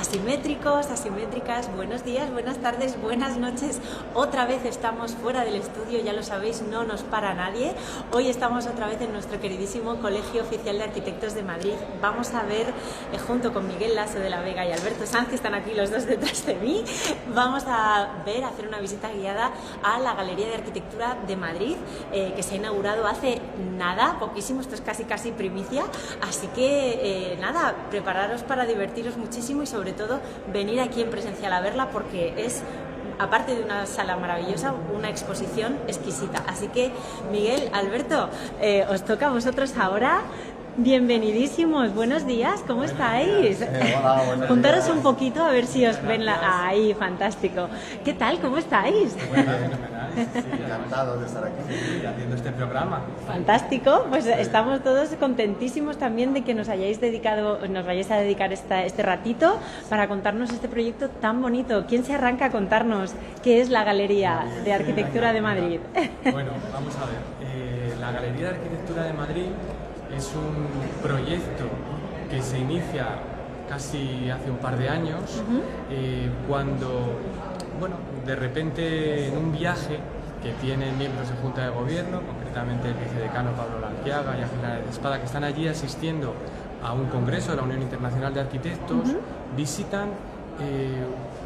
Asimétricos, asimétricas, buenos días, buenas tardes, buenas noches. Otra vez estamos fuera del estudio, ya lo sabéis, no nos para nadie. Hoy estamos otra vez en nuestro queridísimo Colegio Oficial de Arquitectos de Madrid. Vamos a ver, junto con Miguel Lasso de la Vega y Alberto Sanz, que están aquí los dos detrás de mí, vamos a hacer una visita guiada a la Galería de Arquitectura de Madrid, que se ha inaugurado hace nada, poquísimo, esto es casi primicia, así que nada, prepararos para divertiros muchísimo y sobre todo venir aquí en presencial a verla porque es, aparte de una sala maravillosa, una exposición exquisita. Así que Miguel, Alberto, os toca a vosotros ahora. Bienvenidísimos, buenos días, ¿cómo estáis? Hola, buenos Juntaros días. un poquito a ver si os ven la... Ahí, fantástico. ¿Qué tal? ¿Cómo estáis? Bueno, fenomenal. Sí, encantado de estar aquí haciendo este programa. Fantástico, pues estamos todos contentísimos también de que nos vayáis a dedicar este ratito para contarnos este proyecto tan bonito. ¿Quién se arranca a contarnos qué es la Galería de Arquitectura de Madrid? Bueno, vamos a ver. La Galería de Arquitectura de Madrid es un proyecto que se inicia casi hace un par de años, cuando, bueno, de repente en un viaje que tienen miembros de Junta de Gobierno, concretamente el vicedecano Pablo Larquiaga y Ángel Hernández Espada, que están allí asistiendo a un congreso de la Unión Internacional de Arquitectos, visitan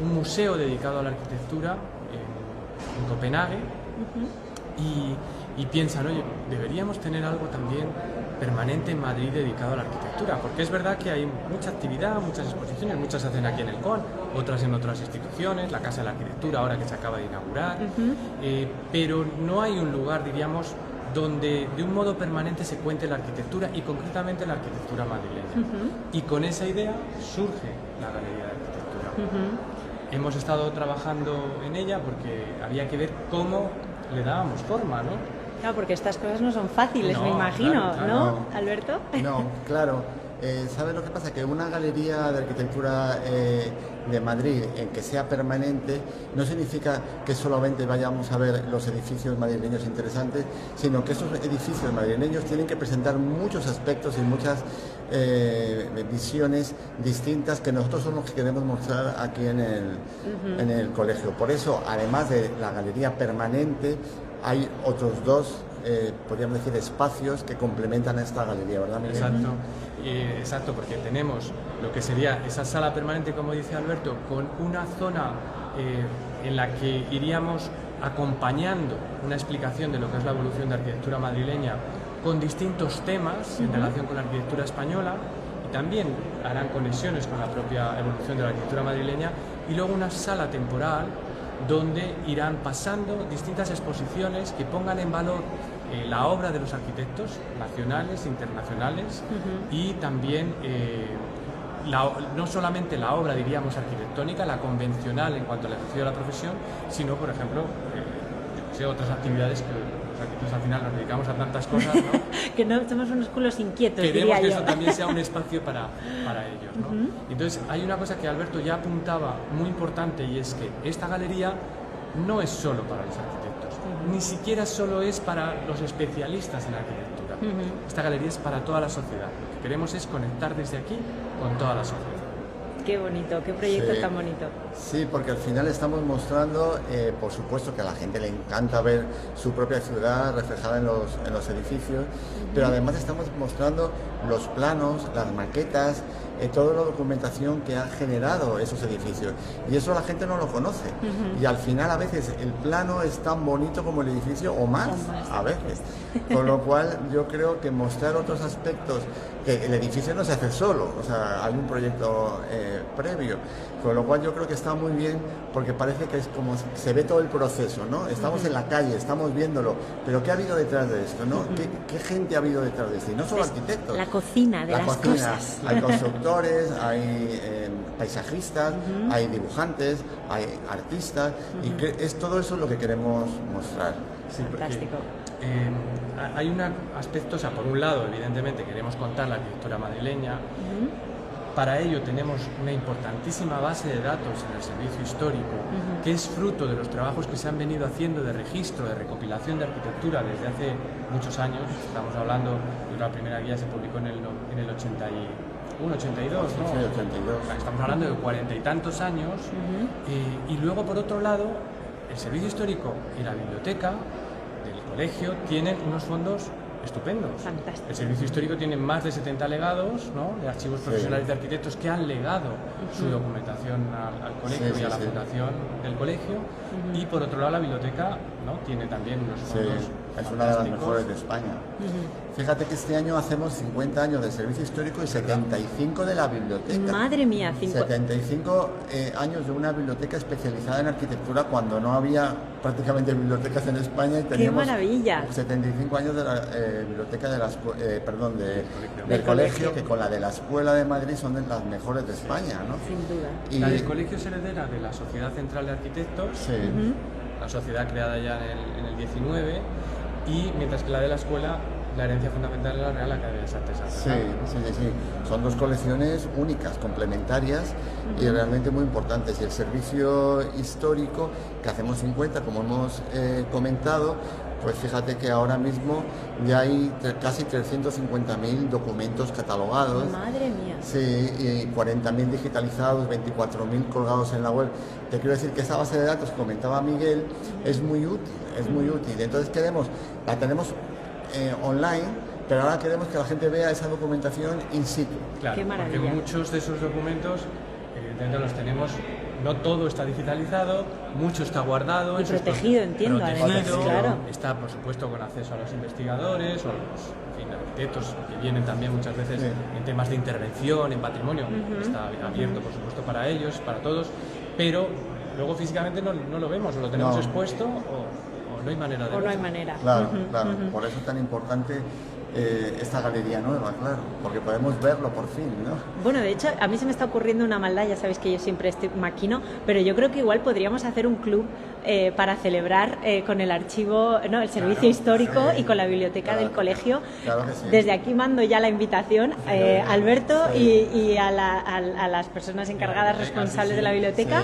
un museo dedicado a la arquitectura en Copenhague y piensan, oye, deberíamos tener algo también permanente en Madrid dedicado a la arquitectura, porque es verdad que hay mucha actividad, muchas exposiciones, muchas se hacen aquí en el CON, otras en otras instituciones, la Casa de la Arquitectura ahora que se acaba de inaugurar, pero no hay un lugar, diríamos, donde de un modo permanente se cuente la arquitectura y concretamente la arquitectura madrileña. Y con esa idea surge la Galería de Arquitectura. Hemos estado trabajando en ella porque había que ver cómo le dábamos forma, ¿no? Claro, porque estas cosas no son fáciles, No, me imagino, claro, ¿no, no. Alberto? No, claro. ¿Sabes lo que pasa? Que una galería de arquitectura de Madrid en que sea permanente no significa que solamente vayamos a ver los edificios madrileños interesantes, sino que esos edificios madrileños tienen que presentar muchos aspectos y muchas visiones distintas que nosotros somos los que queremos mostrar aquí en el colegio. Por eso, además de la galería permanente, hay otros dos, podríamos decir, espacios que complementan a esta galería, ¿verdad, Miguel? Exacto. Exacto, porque tenemos lo que sería esa sala permanente, como dice Alberto, con una zona en la que iríamos acompañando una explicación de lo que es la evolución de arquitectura madrileña con distintos temas en relación con la arquitectura española, y también harán conexiones con la propia evolución de la arquitectura madrileña, y luego una sala temporal donde irán pasando distintas exposiciones que pongan en valor la obra de los arquitectos nacionales, internacionales, y también no solamente la obra, diríamos, arquitectónica, la convencional en cuanto al ejercicio de la profesión, sino, por ejemplo, otras actividades que los arquitectos al final nos dedicamos a tantas cosas, ¿no? Que no somos unos culos inquietos, Queremos diría que yo. eso también sea un espacio para ellos, ¿no? Entonces, hay una cosa que Alberto ya apuntaba muy importante, y es que esta galería no es solo para los arquitectos, ni siquiera solo es para los especialistas en arquitectura. Esta galería es para toda la sociedad. Lo que queremos es conectar desde aquí con toda la sociedad. Qué bonito, qué proyecto Sí. tan bonito. Sí, porque al final estamos mostrando, por supuesto que a la gente le encanta ver su propia ciudad reflejada en los edificios, pero además estamos mostrando los planos, las maquetas, toda la documentación que ha generado esos edificios. Y eso la gente no lo conoce. Y al final a veces el plano es tan bonito como el edificio o más, a veces. Con lo cual yo creo que mostrar otros aspectos, que el edificio no se hace solo, o sea, hay un proyecto previo. Con lo cual yo creo que está muy bien porque parece que es como se ve todo el proceso, ¿no? Estamos en la calle, estamos viéndolo, pero ¿qué ha habido detrás de esto, no? ¿Qué gente ha habido detrás de esto? Y no solo arquitectos. La cocina de La las cocina. cosas. Hay constructores, hay paisajistas, hay dibujantes, hay artistas, y es todo eso lo que queremos mostrar. Sí, porque, Fantástico. hay un aspecto, o sea, por un lado, evidentemente queremos contar la arquitectura madrileña. Para ello tenemos una importantísima base de datos en el servicio histórico, que es fruto de los trabajos que se han venido haciendo de registro, de recopilación de arquitectura desde hace muchos años. Estamos hablando de la primera guía, se publicó en el 82, ¿no? Sí, 82. Estamos hablando de 40 y tantos años. Y luego, por otro lado, el servicio histórico y la biblioteca del colegio tienen unos fondos estupendos. Fantástico. El servicio histórico tiene más de 70 legados, ¿no?, de archivos profesionales de arquitectos que han legado su documentación al colegio y a la fundación del colegio. Y por otro lado, la biblioteca, ¿no?, tiene también unos fondos. Es una de las mejores de España. Fíjate que este año hacemos 50 años del servicio histórico y 75 de la biblioteca. Madre mía, 75 años de una biblioteca especializada en arquitectura cuando no había prácticamente bibliotecas en España y teníamos ¡qué maravilla! 75 años de la biblioteca de del colegio, que con la de la Escuela de Madrid son de las mejores de España, ¿no? Sin duda. Y La del colegio es heredera de la Sociedad Central de Arquitectos, la sociedad creada ya en el 19, y mientras que la de la escuela, la herencia fundamental es la Real Academia de Artes. Sí. Son dos colecciones únicas, complementarias y realmente muy importantes. Y el servicio histórico, que hacemos 50, como hemos comentado, pues fíjate que ahora mismo ya hay casi 350.000 documentos catalogados. Madre mía. Sí, y 40.000 digitalizados, 24.000 colgados en la web. Te quiero decir que esa base de datos, comentaba Miguel, es muy útil, Entonces la tenemos online, pero ahora queremos que la gente vea esa documentación in situ. Claro, Qué maravilla. porque muchos de esos documentos, evidentemente los tenemos, no todo está digitalizado, mucho está guardado. Y protegido, entiendo, además, claro. Está, por supuesto, con acceso a los investigadores o a los arquitectos que vienen también muchas veces en temas de intervención, en patrimonio. Está abierto, por supuesto, para ellos, para todos, pero luego físicamente no lo vemos, o lo tenemos expuesto o no hay manera de verlo. O no hay manera. Claro. Por eso es tan importante esta galería nueva, claro, porque podemos verlo por fin, ¿no? Bueno, de hecho, a mí se me está ocurriendo una maldad, ya sabéis que yo siempre estoy maquino, pero yo creo que igual podríamos hacer un club para celebrar con el archivo, ¿no?, el servicio histórico y con la biblioteca del colegio. Claro que sí. Desde aquí mando ya la invitación a Alberto y a las personas encargadas, responsables de la biblioteca,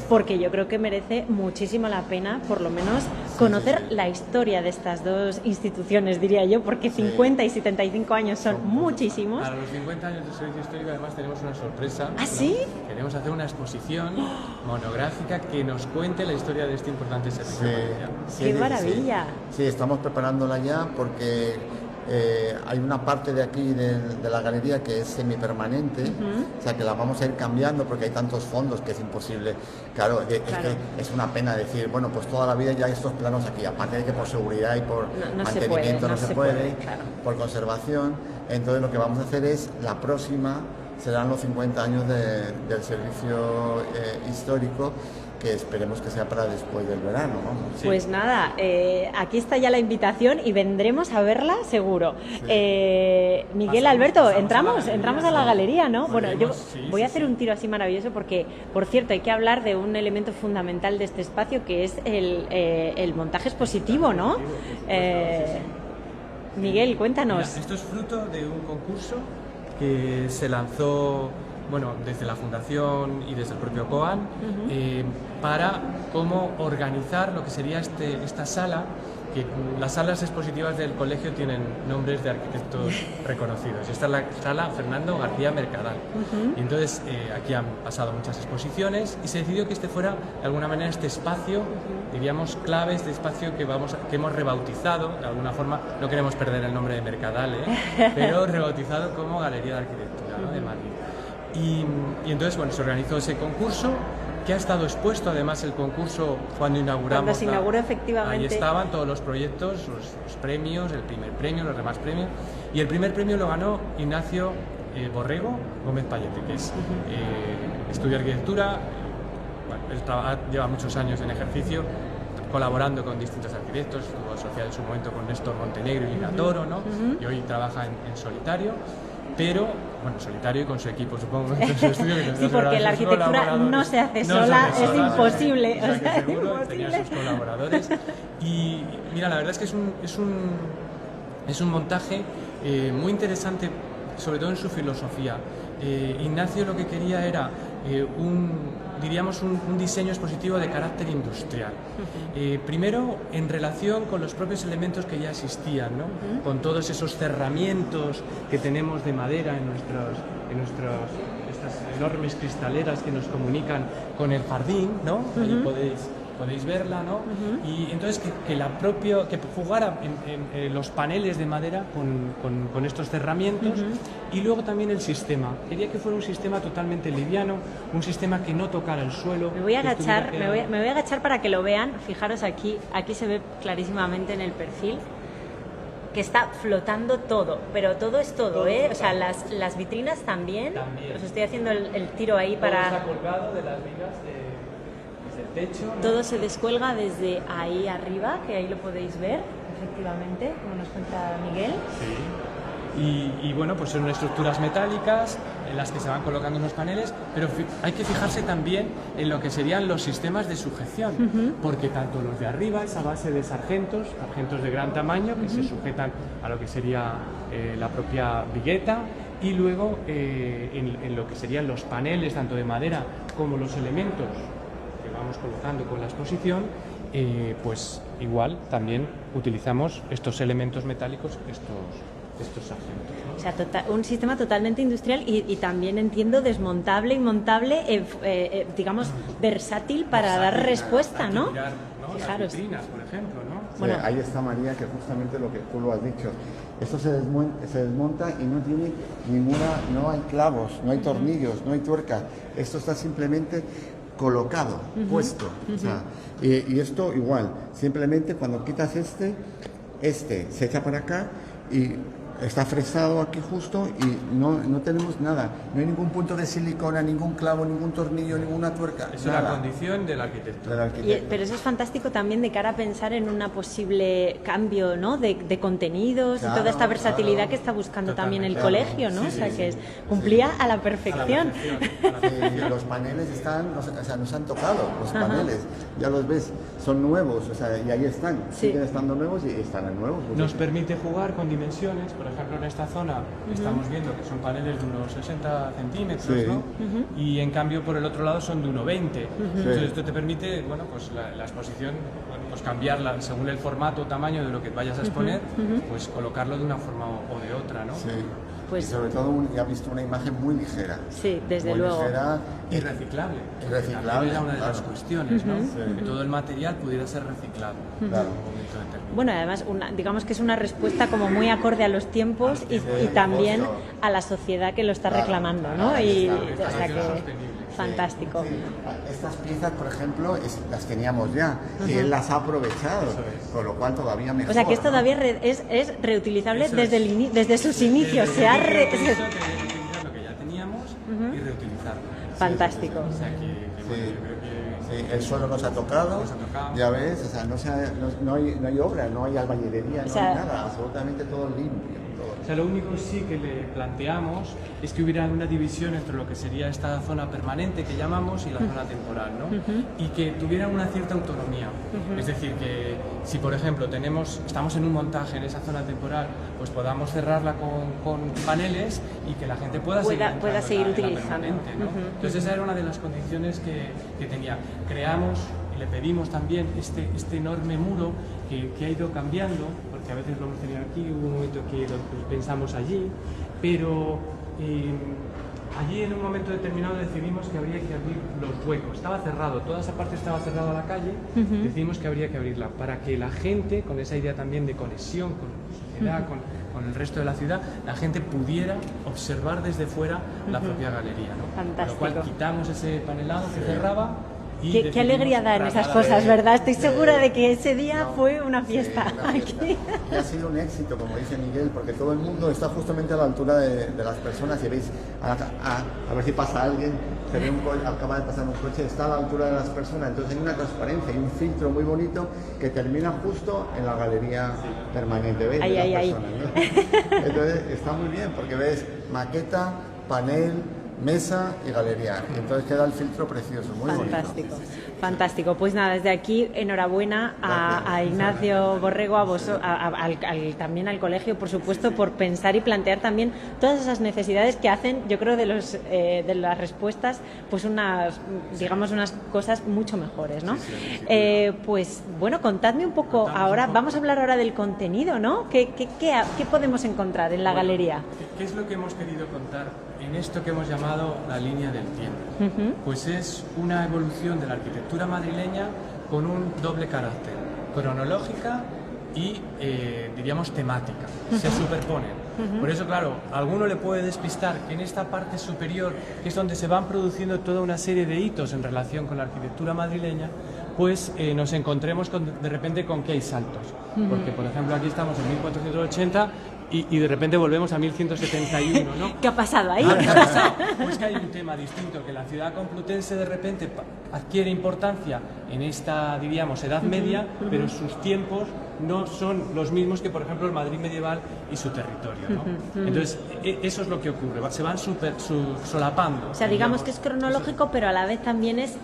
porque yo creo que merece muchísimo la pena, por lo menos, conocer la historia de estas dos instituciones, diría yo, porque 50 y 75 años son muchísimos. Para los 50 años del servicio histórico, además, tenemos una sorpresa. ¿Ah, sí? Queremos hacer una exposición monográfica que nos cuente la historia de este importante servicio. ¡Qué maravilla! Sí, estamos preparándola ya porque hay una parte de aquí de la galería que es semipermanente, o sea que la vamos a ir cambiando porque hay tantos fondos que es imposible. Claro, es que es una pena decir, bueno, pues toda la vida ya estos planos aquí, aparte de que por seguridad y por mantenimiento no se puede, claro, por conservación. Entonces lo que vamos a hacer es, la próxima serán los 50 años del servicio histórico, que esperemos que sea para después del verano, vamos. Sí. Pues nada, aquí está ya la invitación y vendremos a verla seguro. Sí. Miguel, Alberto, entramos a la galería, ¿no? Bueno, yo voy a hacer un tiro así maravilloso porque, por cierto, hay que hablar de un elemento fundamental de este espacio, que es el montaje expositivo, ¿no? Miguel, cuéntanos. Mira, esto es fruto de un concurso que se lanzó, bueno, desde la Fundación y desde el propio COAN, para cómo organizar lo que sería esta sala, que las salas expositivas del colegio tienen nombres de arquitectos reconocidos. Esta es la sala Fernando García Mercadal. Y entonces aquí han pasado muchas exposiciones y se decidió que este fuera, de alguna manera, este espacio, diríamos, clave, este espacio que hemos rebautizado, de alguna forma, no queremos perder el nombre de Mercadal, pero rebautizado como Galería de Arquitectura, ¿no?, de Madrid. Y entonces, bueno, se organizó ese concurso, que ha estado expuesto además el concurso cuando inauguramos. Cuando se inauguró, efectivamente. Ahí estaban todos los proyectos, los premios, el primer premio, los demás premios. Y el primer premio lo ganó Ignacio Borrego Gómez Payete, que es estudia arquitectura. Bueno, él lleva muchos años en ejercicio, colaborando con distintos arquitectos, estuvo asociado en su momento con Néstor Montenegro y Lina Toro, ¿no? Y hoy trabaja en solitario. Pero, bueno, solitario y con su equipo, supongo. Sí, porque la arquitectura no se hace sola, es imposible. O sea, que seguro tenía sus colaboradores. Y mira, la verdad es que es un montaje muy interesante, sobre todo en su filosofía. Ignacio lo que quería era diríamos un diseño expositivo de carácter industrial. Primero, en relación con los propios elementos que ya existían, ¿no? Con todos esos cerramientos que tenemos de madera en estas enormes cristaleras que nos comunican con el jardín, ¿no? Ahí podéis verla, ¿no? Y entonces que jugara en los paneles de madera con estos cerramientos, y luego también el sistema. Quería que fuera un sistema totalmente liviano, un sistema que no tocara el suelo. Me voy a agachar, me voy a agachar para que lo vean. Fijaros aquí se ve clarísimamente en el perfil que está flotando todo, pero todo es todo, ¿eh? O sea, las vitrinas también. Os estoy haciendo el tiro ahí para... Todo está colgado de las vigas del techo, ¿no? Todo se descuelga desde ahí arriba, que ahí lo podéis ver, efectivamente, como nos cuenta Miguel. Sí. Y bueno, pues son estructuras metálicas en las que se van colocando unos paneles, pero hay que fijarse también en lo que serían los sistemas de sujeción, porque tanto los de arriba, esa base de sargentos de gran tamaño que se sujetan a lo que sería la propia vigueta, y luego en lo que serían los paneles tanto de madera como los elementos que vamos colocando con la exposición, pues igual también utilizamos estos elementos metálicos, estos sargentos, ¿no? O sea, un sistema totalmente industrial y también entiendo desmontable y montable, digamos, versátil para dar respuesta, ¿no? Mirar, ¿no? Fijaros. Las vitrinas, por ejemplo, ¿no? Bueno, ahí está María, que justamente lo que tú lo has dicho. Esto se desmonta y no tiene no hay clavos, no hay tornillos, no hay tuercas. Esto está simplemente colocado, puesto. O sea, y esto igual, simplemente cuando quitas este se echa para acá y está fresado aquí justo, y no tenemos nada, no hay ningún punto de silicona, ningún clavo, ningún tornillo, ninguna tuerca. Eso es la condición del arquitecto. Pero eso es fantástico también de cara a pensar en un posible cambio, ¿no? de contenidos, y toda esta versatilidad que está buscando también el colegio, ¿no? Sí, o sea, cumplía a la perfección. Los paneles nos han tocado, los paneles, ya los ves, son nuevos, o sea, y ahí están, siguen estando nuevos y están nuevos. Nos permite jugar con dimensiones. Por ejemplo, en esta zona estamos viendo que son paneles de unos 60 centímetros, ¿no? Y en cambio por el otro lado son de 1,20. Entonces esto te permite, bueno, pues la exposición, bueno, pues cambiarla según el formato o tamaño de lo que vayas a exponer, pues colocarlo de una forma o de otra, ¿no? Sí. Pues, y sobre todo ya he visto una imagen muy ligera. Sí, desde muy luego. Ligera y reciclable. Reciclable, Era una de las cuestiones, ¿no? Que todo el material pudiera ser reciclado en un momento determinado. Bueno, además, digamos que es una respuesta como muy acorde a los tiempos y también a la sociedad que lo está reclamando, ¿no? O sea que fantástico. Sí. Estas piezas, por ejemplo, las teníamos ya y él las ha aprovechado, con lo cual todavía mejor. O sea que esto todavía es reutilizable desde sus inicios. Se ha utilizar lo que ya teníamos y reutilizarlo. Fantástico. O sea que bueno, yo creo que sí, el suelo nos ha tocado, ya ves, o sea, no hay obra, no hay albañilería, no hay nada, absolutamente todo limpio. O sea, lo único sí que le planteamos es que hubiera una división entre lo que sería esta zona permanente que llamamos y la zona temporal, ¿no? Y que tuviera una cierta autonomía. Es decir, que si por ejemplo estamos en un montaje en esa zona temporal, pues podamos cerrarla con paneles y que la gente pueda seguir utilizando. ¿No? Entonces esa era una de las condiciones que tenía. Creamos y le pedimos también este enorme muro que ha ido cambiando, porque a veces lo hemos tenido aquí, hubo un momento que lo pensamos allí, pero allí en un momento determinado decidimos que habría que abrir los huecos. Estaba cerrado, toda esa parte estaba cerrada a la calle, decidimos que habría que abrirla para que la gente, con esa idea también de conexión con la sociedad, con el resto de la ciudad, la gente pudiera observar desde fuera la propia galería, ¿no? Fantástico. Con lo cual quitamos ese panelado que cerraba. Qué alegría dan esas cosas, ¿verdad? Estoy segura de que ese día fue una fiesta. Aquí. Y ha sido un éxito, como dice Miguel, porque todo el mundo está justamente a la altura de las personas. Y veis, a ver si pasa alguien, se ve acaba de pasar un coche, está a la altura de las personas. Entonces hay una transparencia y un filtro muy bonito que termina justo en la galería permanente. ¿Veis? Entonces está muy bien, porque ves maqueta, panel, mesa y galería. Entonces queda el filtro precioso, muy fantástico, bonito. fantástico. Pues nada, desde aquí enhorabuena a Ignacio Borrego, también al colegio, por supuesto, por pensar y plantear también todas esas necesidades que hacen, yo creo, de las respuestas, pues unas cosas mucho mejores, ¿no? Pues bueno, contadme un poco ahora, vamos a hablar ahora del contenido, ¿no? ¿Qué podemos encontrar en la galería? ¿Qué es lo que hemos querido contar en esto que hemos llamado la línea del tiempo? Pues es una evolución de la arquitectura madrileña con un doble carácter, cronológica y, diríamos, temática. Se superponen. Por eso, claro, a alguno le puede despistar que en esta parte superior, que es donde se van produciendo toda una serie de hitos en relación con la arquitectura madrileña, pues nos encontremos de repente con que hay saltos. Porque, por ejemplo, aquí estamos en 1480 y de repente volvemos a 1171, ¿no? ¿Qué ha pasado ahí? ¿Qué ha pasado? Pues que hay un tema distinto, que la ciudad complutense de repente adquiere importancia en esta, diríamos, Edad Media, pero sus tiempos no son los mismos que, por ejemplo, el Madrid medieval y su territorio, ¿no? Entonces, eso es lo que ocurre, se van solapando. O sea, digamos que es cronológico, pero a la vez también es,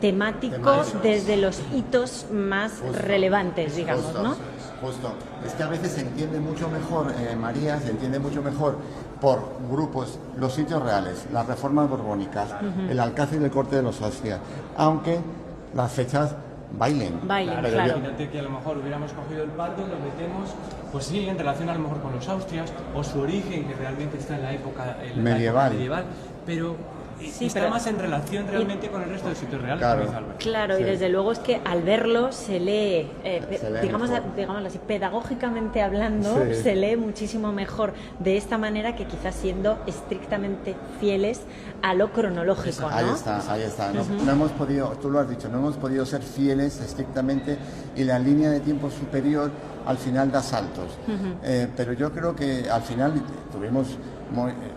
temático desde los hitos más relevantes, digamos, justo, ¿no? Justo. Es que a veces se entiende mucho mejor, María, se entiende mucho mejor por grupos los sitios reales, las reformas borbónicas, el Alcázar y el Corte de los Austrias, aunque las fechas bailen. Claro. Imagínate que a lo mejor hubiéramos cogido el Pardo, lo metemos, pues sí, en relación a lo mejor con los Austrias, o su origen, que realmente está en la época medieval, pero está más en relación realmente con el resto de sitios reales. Claro, y desde luego es que al verlo se lee, digámoslo así, pedagógicamente hablando, se lee muchísimo mejor de esta manera que quizás siendo estrictamente fieles a lo cronológico, ¿no? Ahí está. No hemos podido, tú lo has dicho, no hemos podido ser fieles estrictamente y la línea de tiempo superior al final da saltos. Pero yo creo que al final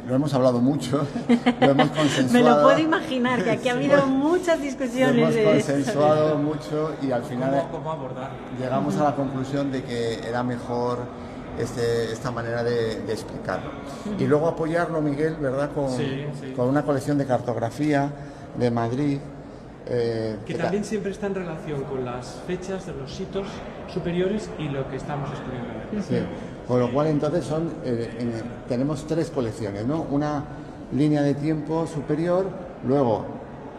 lo hemos hablado mucho, lo hemos consensuado. Me lo puedo imaginar, que aquí ha habido muchas discusiones. Lo hemos consensuado mucho y al final ¿Cómo abordar? Llegamos a la conclusión de que era mejor esta manera de explicarlo. Y luego apoyarlo, Miguel, ¿verdad? Con una colección de cartografía de Madrid. Que también siempre está en relación con las fechas de los hitos superiores y lo que estamos estudiando. Sí. Con lo cual entonces tenemos tres colecciones, ¿no? Una línea de tiempo superior, luego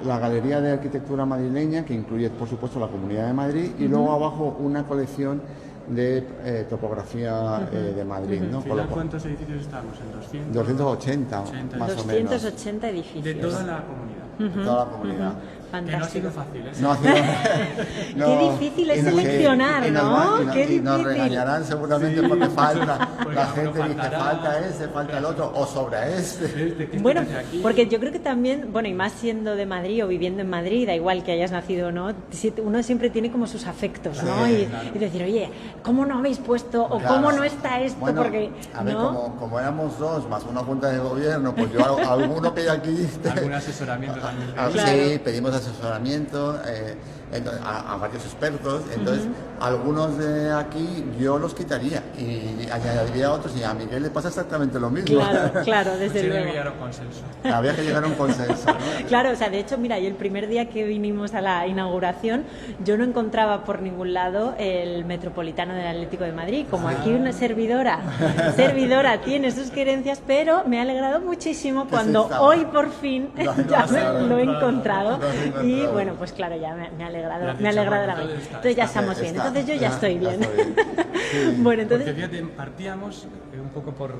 la Galería de Arquitectura Madrileña, que incluye por supuesto la Comunidad de Madrid, y luego abajo una colección de topografía de Madrid, ¿no? ¿Cuántos edificios estamos? ¿En 280 más o menos. 280 edificios. De toda la comunidad. De toda la comunidad. Fantástico. Que no ha sido fácil, ¿eh? No ha sido... Qué difícil es seleccionar, ¿no? Qué difícil. Nos regañarán seguramente porque falta. La gente dice, falta el otro, o sobra este. Bueno, porque yo creo que también, y más siendo de Madrid o viviendo en Madrid, da igual que hayas nacido o no, uno siempre tiene como sus afectos, ¿no? Y decir, oye, ¿cómo no habéis puesto o cómo no está esto? Bueno, porque a ver, como éramos dos, más una junta de gobierno, pues yo alguno que hay aquí... Algún asesoramiento también. Sí, pedimos asesoramiento a varios expertos, entonces algunos de aquí yo los quitaría y añadiría otros, y a Miguel le pasa exactamente lo mismo. Claro, desde luego. Había que llegar a un consenso, ¿no? Claro, o sea, de hecho, mira, y el primer día que vinimos a la inauguración, yo no encontraba por ningún lado el Metropolitano del Atlético de Madrid, como aquí una servidora tiene sus querencias, pero me ha alegrado muchísimo cuando hoy por fin ya lo he encontrado, y bueno, pues claro, ya me ha alegrado la vida. Entonces ya estamos bien, entonces yo ya estoy bien. Bueno, entonces... Porque fíjate, partíamos un poco por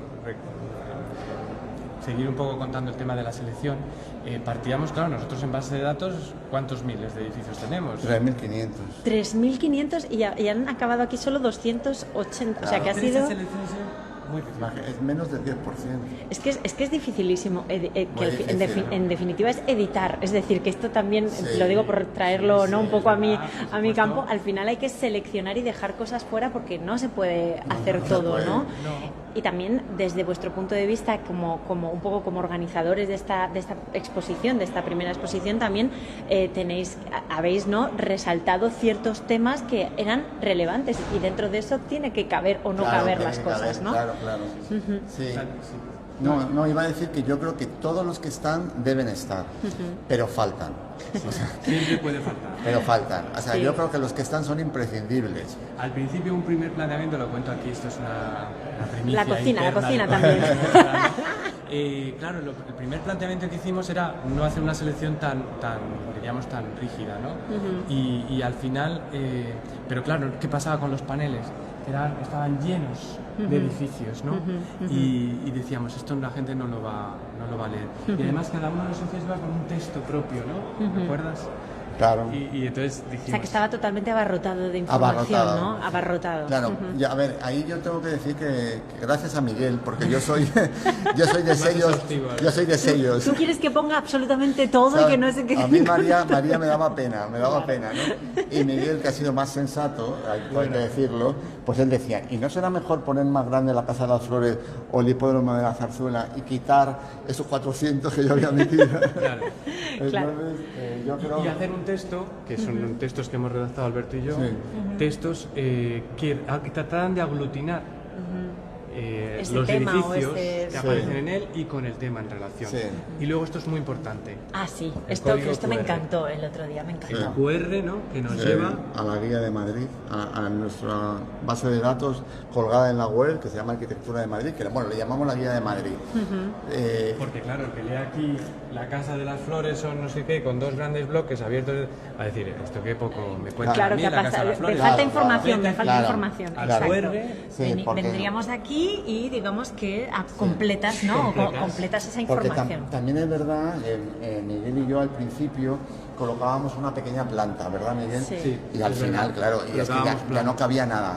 seguir un poco contando el tema de la selección, partíamos, claro, nosotros en base de datos, ¿cuántos miles de edificios tenemos? 3.500. 3.500 y han acabado aquí solo 280, claro. O sea que ha sido... Es menos del 10%. Es que es dificilísimo, en definitiva es editar, es decir, que esto también, lo digo por traerlo un poco a mi campo, al final hay que seleccionar y dejar cosas fuera porque no se puede hacer todo, ¿no? Y también desde vuestro punto de vista como un poco como organizadores de esta exposición, de esta primera exposición, también habéis resaltado ciertos temas que eran relevantes y dentro de eso tiene que caber o no caber las cosas, ¿no? Claro. Sí. No, iba a decir que yo creo que todos los que están deben estar, pero faltan. O sea, siempre puede faltar. Pero faltan. O sea, Sí. yo creo que los que están son imprescindibles. Al principio un primer planteamiento, lo cuento aquí, esto es una primicia La cocina interna, también. Claro, el primer planteamiento que hicimos era no hacer una selección tan diríamos, tan rígida, ¿no? Y al final, pero claro, ¿qué pasaba con los paneles? Estaban llenos de edificios, ¿no? Y decíamos, esto la gente no lo va a leer. Y además cada uno de los edificios va con un texto propio, ¿no? ¿Te acuerdas? Claro. Y entonces dijimos... O sea, que estaba totalmente abarrotado de información, ¿no? Abarrotado. Claro, ya, a ver, ahí yo tengo que decir que gracias a Miguel, porque yo soy de sellos, yo soy de sellos. Tú quieres que ponga absolutamente todo, ¿Sabes? y que no sé qué. A mí María me daba pena, ¿no? Y Miguel, que ha sido más sensato, hay que decirlo, pues él decía, ¿y no será mejor poner más grande la Casa de las Flores o el hipódromo de la Zarzuela y quitar esos 400 que yo había metido? Claro. Entonces, yo creo... Y hacer un texto, que son textos que hemos redactado Alberto y yo, textos que trataran de aglutinar Ese los tema o edificios ese... que aparecen en él y con el tema en relación. Sí. Y luego esto es muy importante. Ah, sí, El esto código me QR. encantó el otro día, me encantó. El QR, ¿no? Que nos lleva... a la guía de Madrid, a nuestra base de datos colgada en la web, que se llama Arquitectura de Madrid, que bueno, le llamamos la guía de Madrid. Porque claro, el que lea aquí la Casa de las Flores son no sé qué, con dos grandes bloques abiertos, a decir, esto qué poco me cuenta Claro, a mí que la Casa de me las Flores. falta Claro, información, claro. me falta Claro, información. al Exacto. QR, sí, porque- Vendríamos de aquí y digamos que completas, ¿no? Completas esa Porque información. también es verdad, Miguel y yo al principio colocábamos una pequeña planta, ¿verdad, Miguel? Sí. Y al Es final, verdad. claro, y es que Colocábamos ya planta. no cabía nada,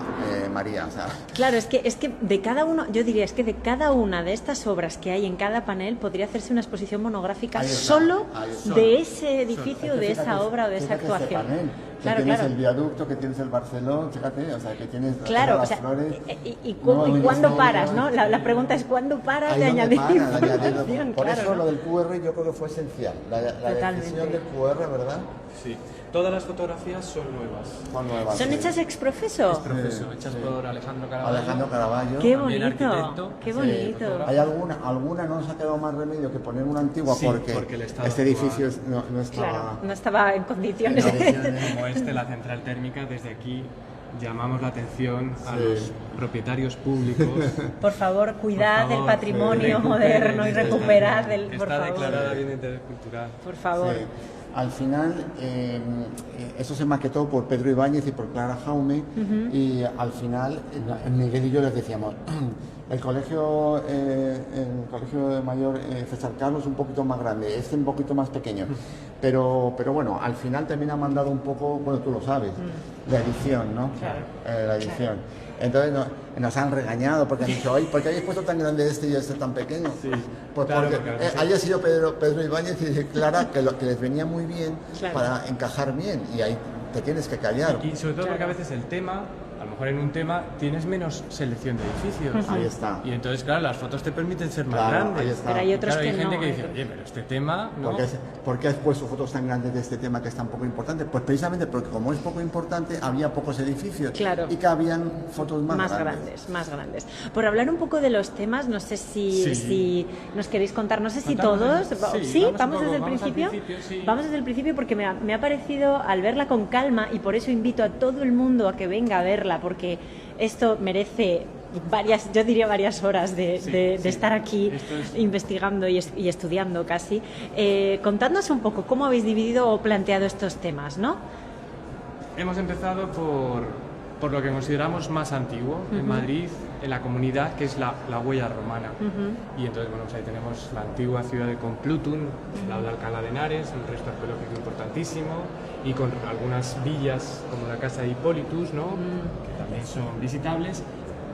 María. O sea, Claro, es que de cada uno, yo diría, es que de cada una de estas obras que hay en cada panel podría hacerse una exposición monográfica Ahí está, solo ahí está. de ese edificio, es que de esa fíjate- obra o de esa fíjate este actuación. panel, Claro, que tienes claro. el viaducto, que tienes el Barceló, fíjate, o sea, que tienes Claro, las o sea, Flores. y Nuevo cuándo Ministerio, paras, ¿no? La pregunta es ¿cuándo paras Ahí de donde añadir para, de añadir- información? Por Claro, eso ¿no? lo del QR yo creo que fue esencial, la Totalmente. decisión del QR, ¿verdad? Sí. Todas las fotografías son nuevas. Son nuevas, ¿Son sí. hechas ex profeso? Profesor, hechas por Alejandro Caraballo. Alejandro Caraballo. Qué También bonito, arquitecto, qué sí, bonito. fotógrafo. Hay alguna no nos ha quedado más remedio que poner una antigua Sí, porque el estado este actual- edificio no estaba... Claro, no estaba en condiciones. Como la central térmica, desde aquí llamamos la atención a Sí. los propietarios públicos. Por favor, cuidad Por favor, del patrimonio recuperen moderno y este recuperad espacio. del, por Está favor. declarada bien de interés cultural. Por favor. Sí. Al final, eso se maquetó por Pedro Ibáñez y por Clara Jaume, y al final, Miguel y yo les decíamos, el colegio mayor César Carlos es un poquito más grande, este un poquito más pequeño, pero bueno, al final también ha mandado un poco, bueno, tú lo sabes, la edición, ¿no? Claro. La edición. Entonces nos han regañado porque han dicho, oye, ¿por qué habéis puesto tan grande este y este tan pequeño? Sí, Pues claro, porque porque haya sido Pedro Ibáñez y Clara que les venía muy bien Claro. para encajar bien, y ahí te tienes que callar. Y sobre todo porque a veces el tema, a lo mejor en un tema tienes menos selección de edificios. Ahí está. Y entonces, claro, las fotos te permiten ser más Claro, grandes. ahí está. Pero hay otros Claro, hay que gente no. que dice, oye, pero este tema, ¿no? ¿Por qué has puesto fotos tan grandes de este tema que es tan poco importante? Pues precisamente porque como es poco importante, había pocos edificios Claro. y cabían fotos más grandes, más grandes. Por hablar un poco de los temas, no sé si, Sí. si nos queréis contar, no sé si Contamos todos. desde- Sí, vamos un vamos poco, desde el vamos al principio. principio, sí. Vamos desde el principio porque me ha parecido, al verla con calma, y por eso invito a todo el mundo a que venga a verla, porque esto merece yo diría varias horas de estar aquí Esto es- investigando y estudiando casi. Contadnos un poco cómo habéis dividido o planteado estos temas, ¿no? Hemos empezado por lo que consideramos más antiguo en Madrid, en la comunidad, que es la huella romana. Y entonces, bueno, pues ahí tenemos la antigua ciudad de Complutum, la de Alcalá de Henares, un resto arqueológico importantísimo, y con algunas villas como la casa de Hippolytus, ¿no? Que también son visitables.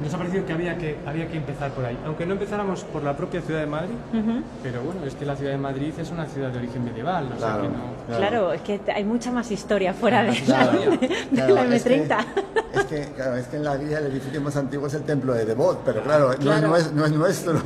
Nos ha parecido que había que empezar por ahí, aunque no empezáramos por la propia ciudad de Madrid, pero bueno, es que la ciudad de Madrid es una ciudad de origen medieval, o sea Claro. que no... Claro, es que hay mucha más historia fuera de, Claro, de claro, la es que- M30. Es que en la guía el edificio más antiguo es el templo de Devot, pero claro, Claro. No es nuestro. Un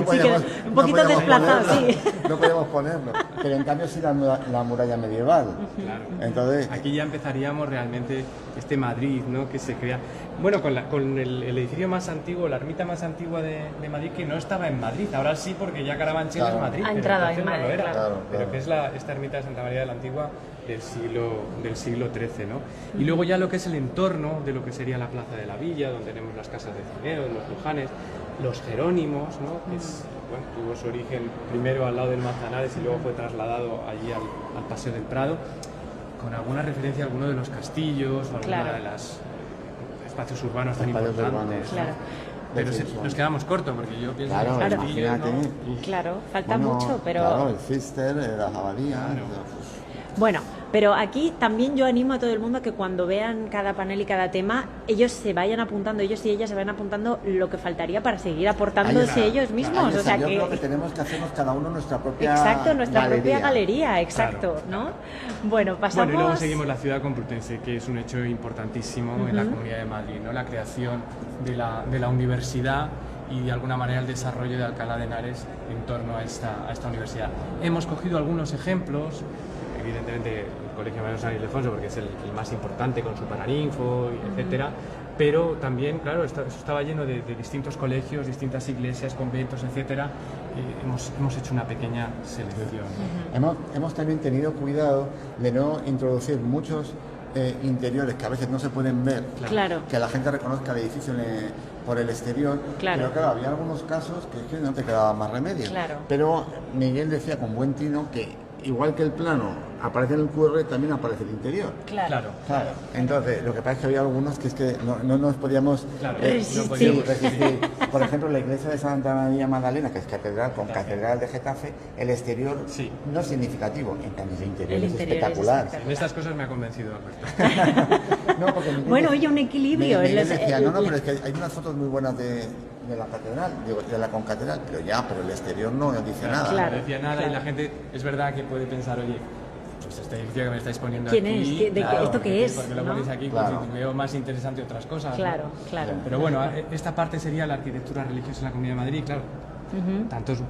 poquito podíamos desplazado, ponerlo, sí. No podemos ponerlo. Pero en cambio sí la muralla medieval. Claro. Entonces, Aquí ya empezaríamos realmente este Madrid, ¿no? Que se crea. Bueno, con el edificio más antiguo, la ermita más antigua de Madrid, que no estaba en Madrid. Ahora sí, porque ya Carabanchel es Madrid. Ha entrado en Madrid, no lo era. claro. Pero que es esta ermita de Santa María de la Antigua del siglo XIII, ¿no? Y luego ya lo que es el entorno de lo que sería la Plaza de la Villa, donde tenemos las casas de Cineos, los Lujanes, los Jerónimos, ¿no? Que tuvo su origen primero al lado del Manzanares y luego fue trasladado allí al Paseo del Prado, con alguna referencia a alguno de los castillos o alguna de los espacios urbanos tan importantes. Claro. Pero nos quedamos cortos, porque yo pienso Claro, en los castillos, imagínate. ¿no? Claro, falta mucho, pero... Claro, el Cister, las abadías... Bueno, pero aquí también yo animo a todo el mundo a que cuando vean cada panel y cada tema, ellos se vayan apuntando, ellos y ellas se vayan apuntando lo que faltaría para seguir aportándose ellos mismos. O sea, yo que creo que tenemos que hacernos cada uno nuestra propia exacto, nuestra galería. propia galería, exacto, Claro. ¿no? Bueno, pasamos... Bueno, y luego seguimos la ciudad complutense, que es un hecho importantísimo en la Comunidad de Madrid, ¿no? La creación de la universidad y de alguna manera el desarrollo de Alcalá de Henares en torno a esta universidad. Hemos cogido algunos ejemplos, evidentemente el Colegio Mayor San Ildefonso, porque es el más importante con su Paraninfo, etcétera, pero también, claro, estaba lleno de distintos colegios, distintas iglesias, conventos, etcétera. Hemos hecho una pequeña selección. Hemos también tenido cuidado de no introducir muchos interiores que a veces no se pueden ver, Claro. que la gente reconozca el edificio por el exterior, Claro. pero claro, había algunos casos que es que no te quedaba más remedio. Claro. Pero Miguel decía con buen tino que igual que el plano aparece en el QR, también aparece el interior. Claro. Claro. Entonces, lo que pasa es que había algunos que es que no nos podíamos resistir. resistir. Por ejemplo, la iglesia de Santa María Magdalena, que es catedral, con catedral de Getafe, el exterior no es significativo, en cambio el interior es espectacular. En estas cosas me ha convencido Alberto. No, porque Miguel Bueno, oye, un equilibrio. Miguel decía, no, pero es que hay unas fotos muy buenas de la catedral, de la concatedral, pero el exterior no dice nada. Claro. No decía nada y la gente, es verdad que puede pensar, oye, pues este edificio que me estáis poniendo ¿Quién aquí... es? ¿Esto qué es? Porque lo ¿no? ponéis aquí, Claro. pues veo más interesante otras cosas. Claro, ¿no? claro. Pero bueno, esta parte sería la arquitectura religiosa en la Comunidad de Madrid, claro.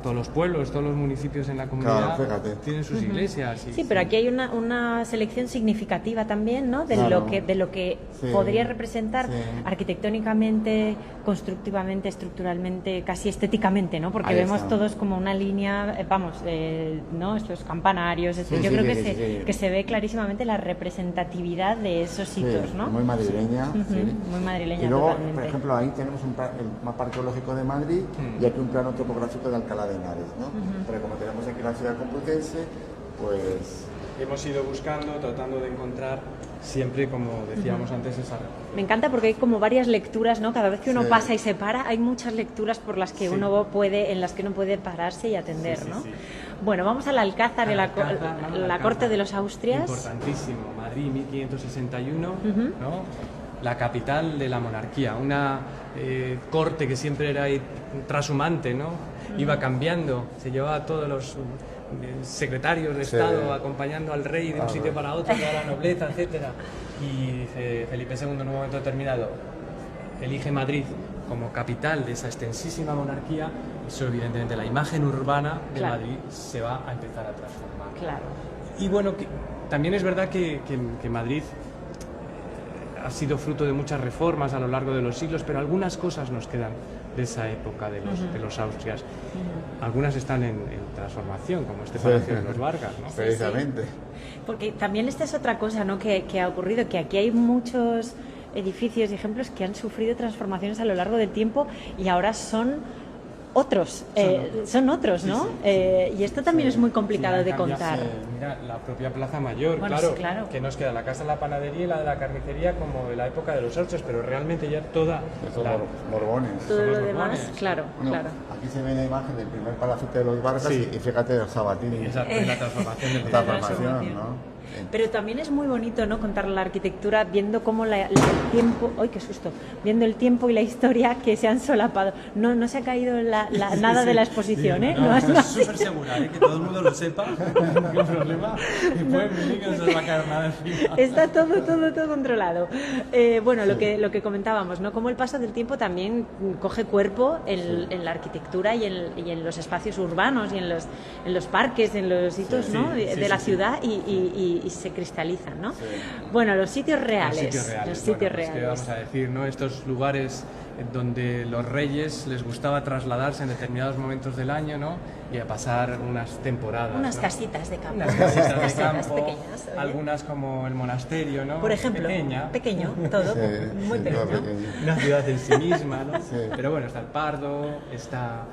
Todos los pueblos, todos los municipios en la comunidad tienen sus iglesias. Sí, pero aquí hay una selección significativa también, ¿no? De lo que podría representar arquitectónicamente, constructivamente, estructuralmente, casi estéticamente, ¿no? Porque vemos todos como una línea, ¿no? Estos campanarios, yo creo que se ve clarísimamente la representatividad de esos sitios, ¿no? Muy madrileña. Muy madrileña. Y luego, totalmente. por ejemplo, ahí tenemos el mapa arqueológico de Madrid y aquí un plano topográfico de Alcalá de Henares, ¿no? Pero como tenemos aquí la ciudad complutense, pues... Hemos ido buscando, tratando de encontrar siempre, como decíamos antes, esa... Me encanta porque hay como varias lecturas, ¿no? Cada vez que uno pasa y se para, hay muchas lecturas por las que en las que uno puede pararse y atender, ¿no? Bueno, vamos al Alcázar, la corte de los Austrias. Importantísimo, Madrid 1561, ¿no? La capital de la monarquía, una corte que siempre era trashumante, ¿no? Iba cambiando, se llevaba a todos los secretarios de Estado acompañando al rey de un sitio para otro, toda la nobleza, etcétera. Y Felipe II en un momento determinado elige Madrid como capital de esa extensísima monarquía. Eso, evidentemente, la imagen urbana de Madrid se va a empezar a transformar. Claro. Y bueno, también es verdad que Madrid ha sido fruto de muchas reformas a lo largo de los siglos, pero algunas cosas nos quedan de esa época de los Austrias. Algunas están en transformación, como este Palacio de los Vargas, ¿no? Precisamente. Porque también esta es otra cosa, ¿no? que ha ocurrido, que aquí hay muchos edificios y ejemplos que han sufrido transformaciones a lo largo del tiempo y ahora son otros, ¿no? Y esto también es muy complicado de contar. Mira, la propia Plaza Mayor, claro, que nos queda la Casa de la Panadería y la de la Carnicería como de la época de los Austrias, pero realmente ya toda... Borbones. Todo lo Borbones. demás, claro. Aquí se ve la imagen del primer palacete de los Vargas y fíjate el Sabatini. Esa fue la transformación del transformación, ¿no? Pero también es muy bonito, ¿no? Contar la arquitectura viendo cómo el tiempo, ¡ay, qué susto! Viendo el tiempo y la historia que se han solapado. No se ha caído nada de la exposición, ¿eh? No, estoy súper segura, que todo el mundo lo sepa, no hay problema. Y pueden venir que no se os va a caer nada encima. Está todo controlado. Bueno, lo que comentábamos, ¿no? Cómo el paso del tiempo también coge cuerpo en la arquitectura y en los espacios urbanos y en los parques, en los hitos, ¿no? de la ciudad y y se cristalizan, ¿no? Sí. Bueno, los sitios reales. Los sitios reales. ¿Qué vamos a decir, no? Estos lugares donde los reyes les gustaba trasladarse en determinados momentos del año, ¿no? Y a pasar unas temporadas. Unas ¿no? casitas de campo. Unas casitas de campo, pequeñas, oye. algunas como el monasterio, ¿no? Por ejemplo, pequeño, todo, Sí, muy sí, pequeño. todo pequeño. Una ciudad en sí misma, ¿no? Sí. Pero bueno, está el Pardo, está,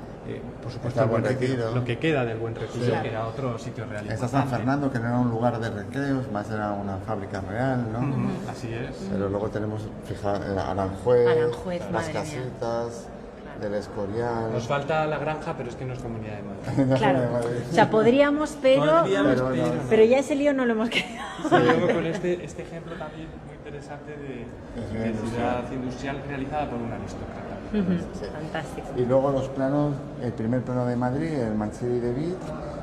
por supuesto, Está el Buen Retiro, Retiro. lo que queda del Buen Retiro, Sí. que era otro sitio real Está San importante. Fernando, que no era un lugar de recreos, más era una fábrica real, ¿no? Así es. Pero luego tenemos, fija, Aranjuez, Aranjuez, las madre mía. casitas del Escorial. Nos falta la granja, pero es que no es Comunidad de Madrid. Claro, o sea, podríamos, pero Pero ya ese lío no lo hemos querido. Y luego con este ejemplo también muy interesante de ciudad industrial realizada por un aristócrata. Sí. Fantástico. Y luego los planos, el primer plano de Madrid, el Mancheri de Vid,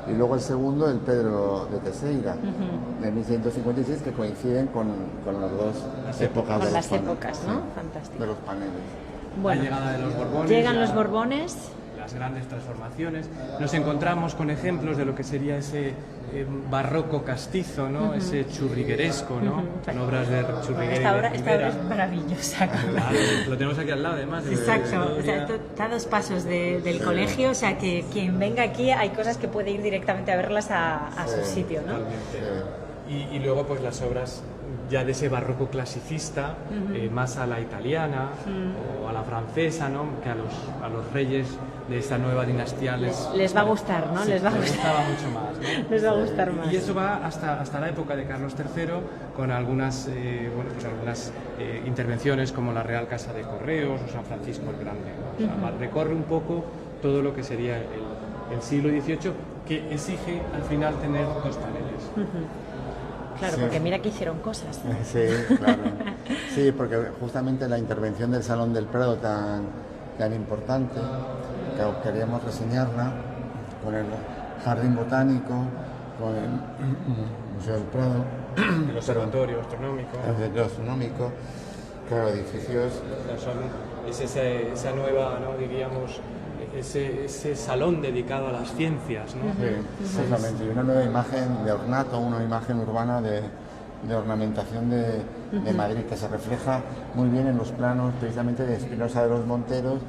y luego el segundo, el Pedro de Teseira, de 1156, que coinciden con las dos épocas Con de las los paneles, épocas, ¿no? sí, Fantástico. de los paneles. Bueno, La llegada de los Borbones. llegan ya los Borbones. Las grandes transformaciones. Nos encontramos con ejemplos de lo que sería ese barroco castizo, ¿no? Ese churrigueresco, ¿no? Con obras de Churriguera Esta y de obra Rivera. es maravillosa. Claro, lo tenemos aquí al lado, además. Exacto, o sea, está a 2 pasos del colegio, o sea, que quien venga aquí hay cosas que puede ir directamente a verlas a su sitio, ¿no? Y luego pues las obras ya de ese barroco clasicista, más a la italiana o a la francesa, ¿no? Que a los reyes de esta nueva dinastía Les va a gustar, ¿no? sí, Les va a les gustar. gustaba mucho más, ¿no? Les va a gustar más. Y eso va hasta la época de Carlos III, con algunas, algunas intervenciones como la Real Casa de Correos o San Francisco el Grande, ¿no? O sea, recorre un poco todo lo que sería el siglo XVIII, que exige al final tener 2 paneles. Claro, Sí. porque mira que hicieron cosas. Sí, claro. Sí, porque justamente la intervención del Salón del Prado tan importante, que queríamos reseñarla, con el Jardín Botánico, con el Museo del Prado, El observatorio astronómico. el Centro Astronómico, claro, edificios. Es esa nueva, ¿no? Diríamos, ese salón dedicado a las ciencias, ¿no? Sí, exactamente. Y una nueva imagen de ornato, una imagen urbana de ornamentación de Madrid, que se refleja muy bien en los planos precisamente de Espinosa de los Monteros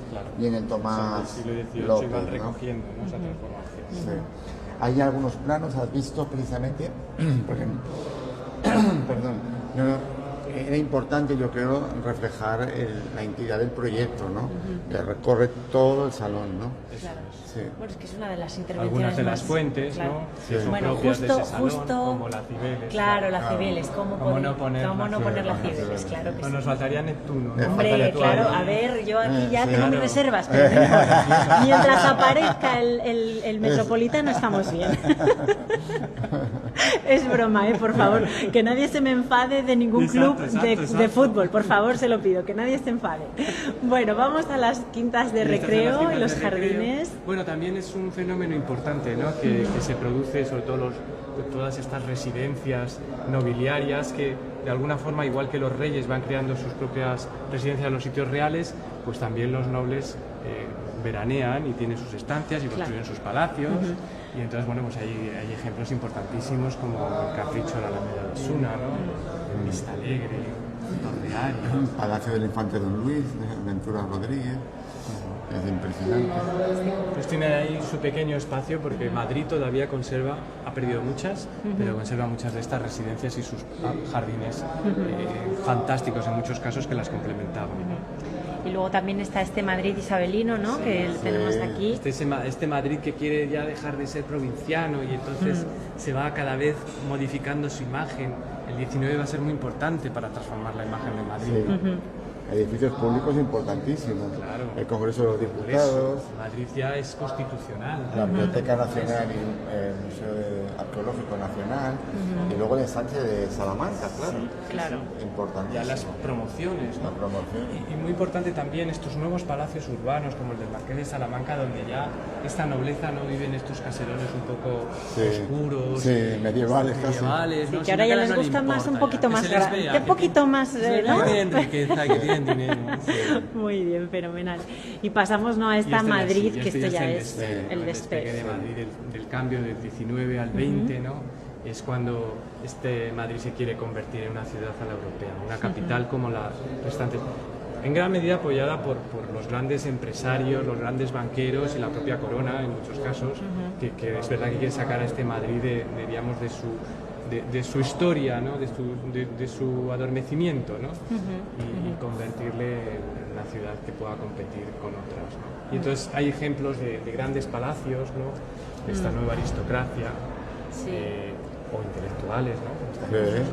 y en el Tomás En el siglo XVIII López, iban ¿no? recogiendo, ¿no? Esa transformación. Sí. Hay algunos planos, has visto precisamente, porque, perdón, era importante, yo creo, reflejar la entidad del proyecto, ¿no? Que recorre todo el salón, ¿no? Claro. Sí. Bueno, es que es una de las intervenciones Algunas de las más- fuentes, claro. ¿no? Que son Bueno, propias de ese salón, justo, como la Cibeles. claro, la Cibeles, ¿Cómo ¿cómo no poner la la Cibeles? Claro que Pues sí. nos faltaría Neptuno, ¿no? Hombre, faltaría claro, todo. a ver, yo aquí ya Sí, tengo mis claro. reservas, pero mientras aparezca el Metropolitano estamos bien. Es broma, por favor, que nadie se me enfade de ningún Exacto, club exacto, de exacto. fútbol, por favor, se lo pido, que nadie se enfade. Bueno, vamos a las quintas de Y estas son las recreo quintas y los de recreo. jardines. Bueno, también es un fenómeno importante, ¿no? Que se produce sobre todo todas estas residencias nobiliarias que de alguna forma, igual que los reyes van creando sus propias residencias en los sitios reales, pues también los nobles veranean y tienen sus estancias y construyen sus palacios. Y entonces, bueno, pues hay ejemplos importantísimos como el Capricho de la Alameda de Osuna, ¿no? Vista Alegre, Torreario. Palacio del Infante Don Luis, de Ventura Rodríguez. Es impresionante. Pues tiene ahí su pequeño espacio porque Madrid todavía conserva, ha perdido muchas, pero conserva muchas de estas residencias y sus jardines fantásticos en muchos casos que las complementaban. Y luego también está este Madrid isabelino, ¿no? Que tenemos aquí. Este Madrid que quiere ya dejar de ser provinciano y entonces se va cada vez modificando su imagen. El 19 va a ser muy importante para transformar la imagen de Madrid. Sí. Edificios públicos importantísimos. Claro. El Congreso de los Por Diputados, eso, Madrid ya es constitucional. la Biblioteca Nacional y el Museo Arqueológico Nacional, y luego el ensanche de Salamanca, claro. Claro. Importantísimo. Ya las promociones, ¿no? La promoción. Y muy importante también estos nuevos palacios urbanos como el del Marqués de Salamanca, donde ya esta nobleza no vive en estos caserones un poco oscuros, Sí, medievales casi. medievales, Sí, ¿no? que ahora Sino ya ahora les no le gusta más, un importa poquito ya, más que se les grande, vea un que poquito más, tienen- ¿no? que tienen riqueza, que tienen dinero. Muy bien, fenomenal. Y pasamos a esta Y este ya Madrid, sí, que esto ya el es despegue, el despegue de despegue. Madrid, del cambio del 19 al 20, ¿no? es cuando Madrid se quiere convertir en una ciudad a la europea, una capital como las restantes, en gran medida apoyada por los grandes empresarios, los grandes banqueros y la propia corona en muchos casos, que es verdad que quiere sacar a este Madrid de su historia, ¿no? de su adormecimiento, ¿no? Y convertirle en una ciudad que pueda competir con otras, ¿no? Y entonces hay ejemplos de grandes palacios, ¿no? De esta nueva aristocracia, o intelectuales, ¿no? También,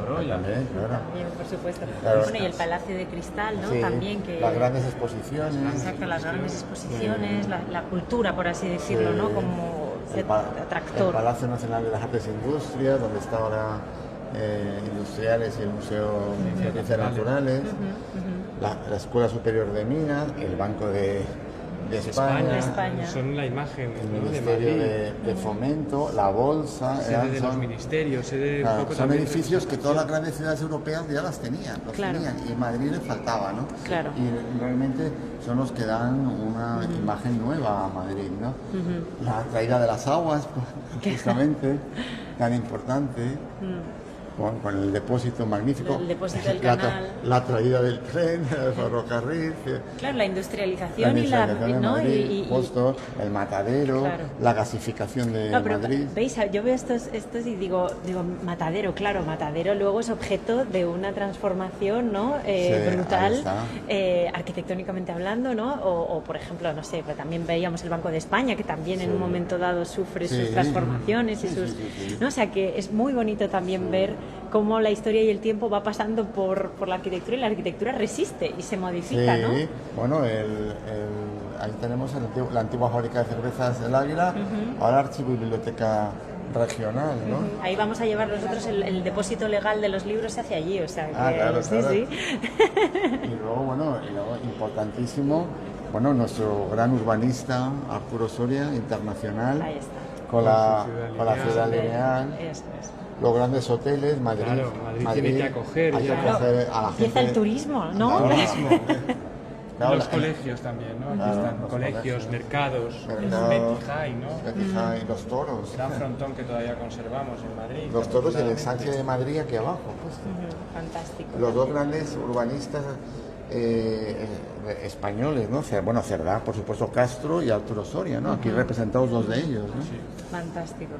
claro. También, por supuesto. Claro. Bueno, y el Palacio de Cristal, ¿no? Sí, También que... las grandes exposiciones. Exacto, las grandes exposiciones, la cultura, por así decirlo, Sí. ¿no? Como El atractor. Palacio Nacional de las Artes e Industrias, donde está ahora Industriales y el Museo de Ciencias Naturales, la Escuela Superior de Minas, el Banco de España, son la imagen, el ¿no? Ministerio de de Fomento, la Bolsa, sede de los ministerios, sede claro, un poco son también edificios que todas las grandes ciudades europeas ya las tenían, y en Madrid les faltaba, ¿no? Claro. Y realmente son los que dan una imagen nueva a Madrid, ¿no? La traída de las aguas, justamente, tan importante. Con el depósito magnífico, El depósito del canal. La traída del tren, el ferrocarril. Claro, la industrialización de y la... ¿no? Madrid, y justo, el matadero, Claro. la gasificación de No, pero Madrid. veis, yo veo estos y digo, matadero, claro, matadero luego es objeto de una transformación, ¿no? Brutal, ahí está. arquitectónicamente hablando, ¿no? O, por ejemplo, no sé, pues también veíamos el Banco de España, que también en un momento dado sufre sus transformaciones y sus... ¿no? O sea, que es muy bonito también ver cómo la historia y el tiempo va pasando por la arquitectura y la arquitectura resiste y se modifica, ¿no? Bueno, ahí tenemos la antigua fábrica de cervezas del Águila, ahora archivo y biblioteca regional, ¿no? Ahí vamos a llevar nosotros el depósito legal de los libros hacia allí, o sea, que claro. sí. Y luego, importantísimo, nuestro gran urbanista, Arturo Soria, internacional, Ahí está. con la ciudad lineal. Eso es. Los grandes hoteles, Madrid. Claro, Madrid tiene que acoger hay que ya. acoger a la gente. Empieza el turismo, ¿no? Claro. turismo. Claro, Los colegios también, ¿no? Aquí Claro, están los colegios, colegios. mercados, Mercados, Betty High, ¿no? Betty High, los toros. Gran frontón que todavía conservamos en Madrid. Los toros y el afortunadamente. ensanche de Madrid aquí abajo. Pues. Fantástico. Los dos grandes urbanistas españoles, ¿no? Cerdá, por supuesto, Castro y Arturo Soria, ¿no? Aquí representados dos de ellos, ¿no? Sí. Fantástico.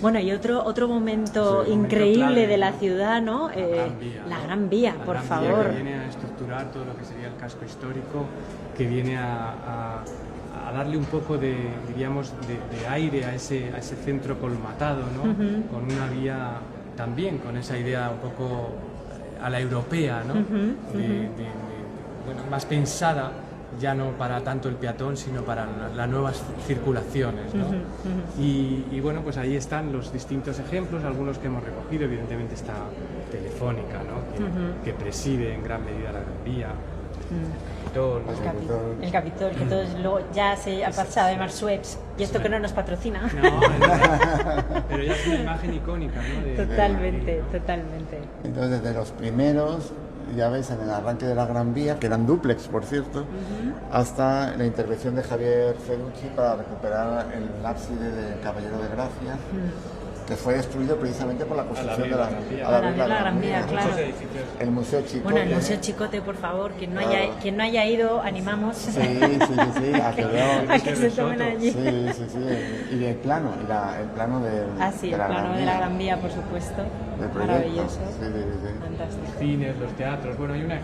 Bueno, y otro momento increíble clave, de la ciudad, ¿no? La Gran Vía, La por Gran favor. Vía, que viene a estructurar todo lo que sería el casco histórico, que viene a darle un poco de aire a ese centro colmatado, ¿no? Con una vía también, con esa idea un poco a la europea, ¿no? Más pensada ya no para tanto el peatón, sino para las nuevas circulaciones, ¿no? Y bueno, pues ahí están los distintos ejemplos, algunos que hemos recogido, evidentemente está Telefónica, ¿no? Que preside en gran medida la Gran Vía, El Capitol, que todos luego ya se ha pasado a llamar Suez, y esto que no nos patrocina. No, pero ya es una imagen icónica, ¿no? Totalmente. Entonces, desde los primeros, ya ves, en el arranque de la Gran Vía, que eran dúplex, por cierto, hasta la intervención de Javier Feducci para recuperar el ábside del Caballero de Gracia, que fue destruido precisamente por la construcción de la Gran Vía, claro. El Museo Chicote. Bueno, el Museo Chicote, por favor, quien no haya ido, animamos. Sí, a que se tomen allí. Sí. Y el plano, el plano de el plano de la Gran Vía, por supuesto. Maravilloso. Sí. Fantástico. Los cines, los teatros, bueno, hay una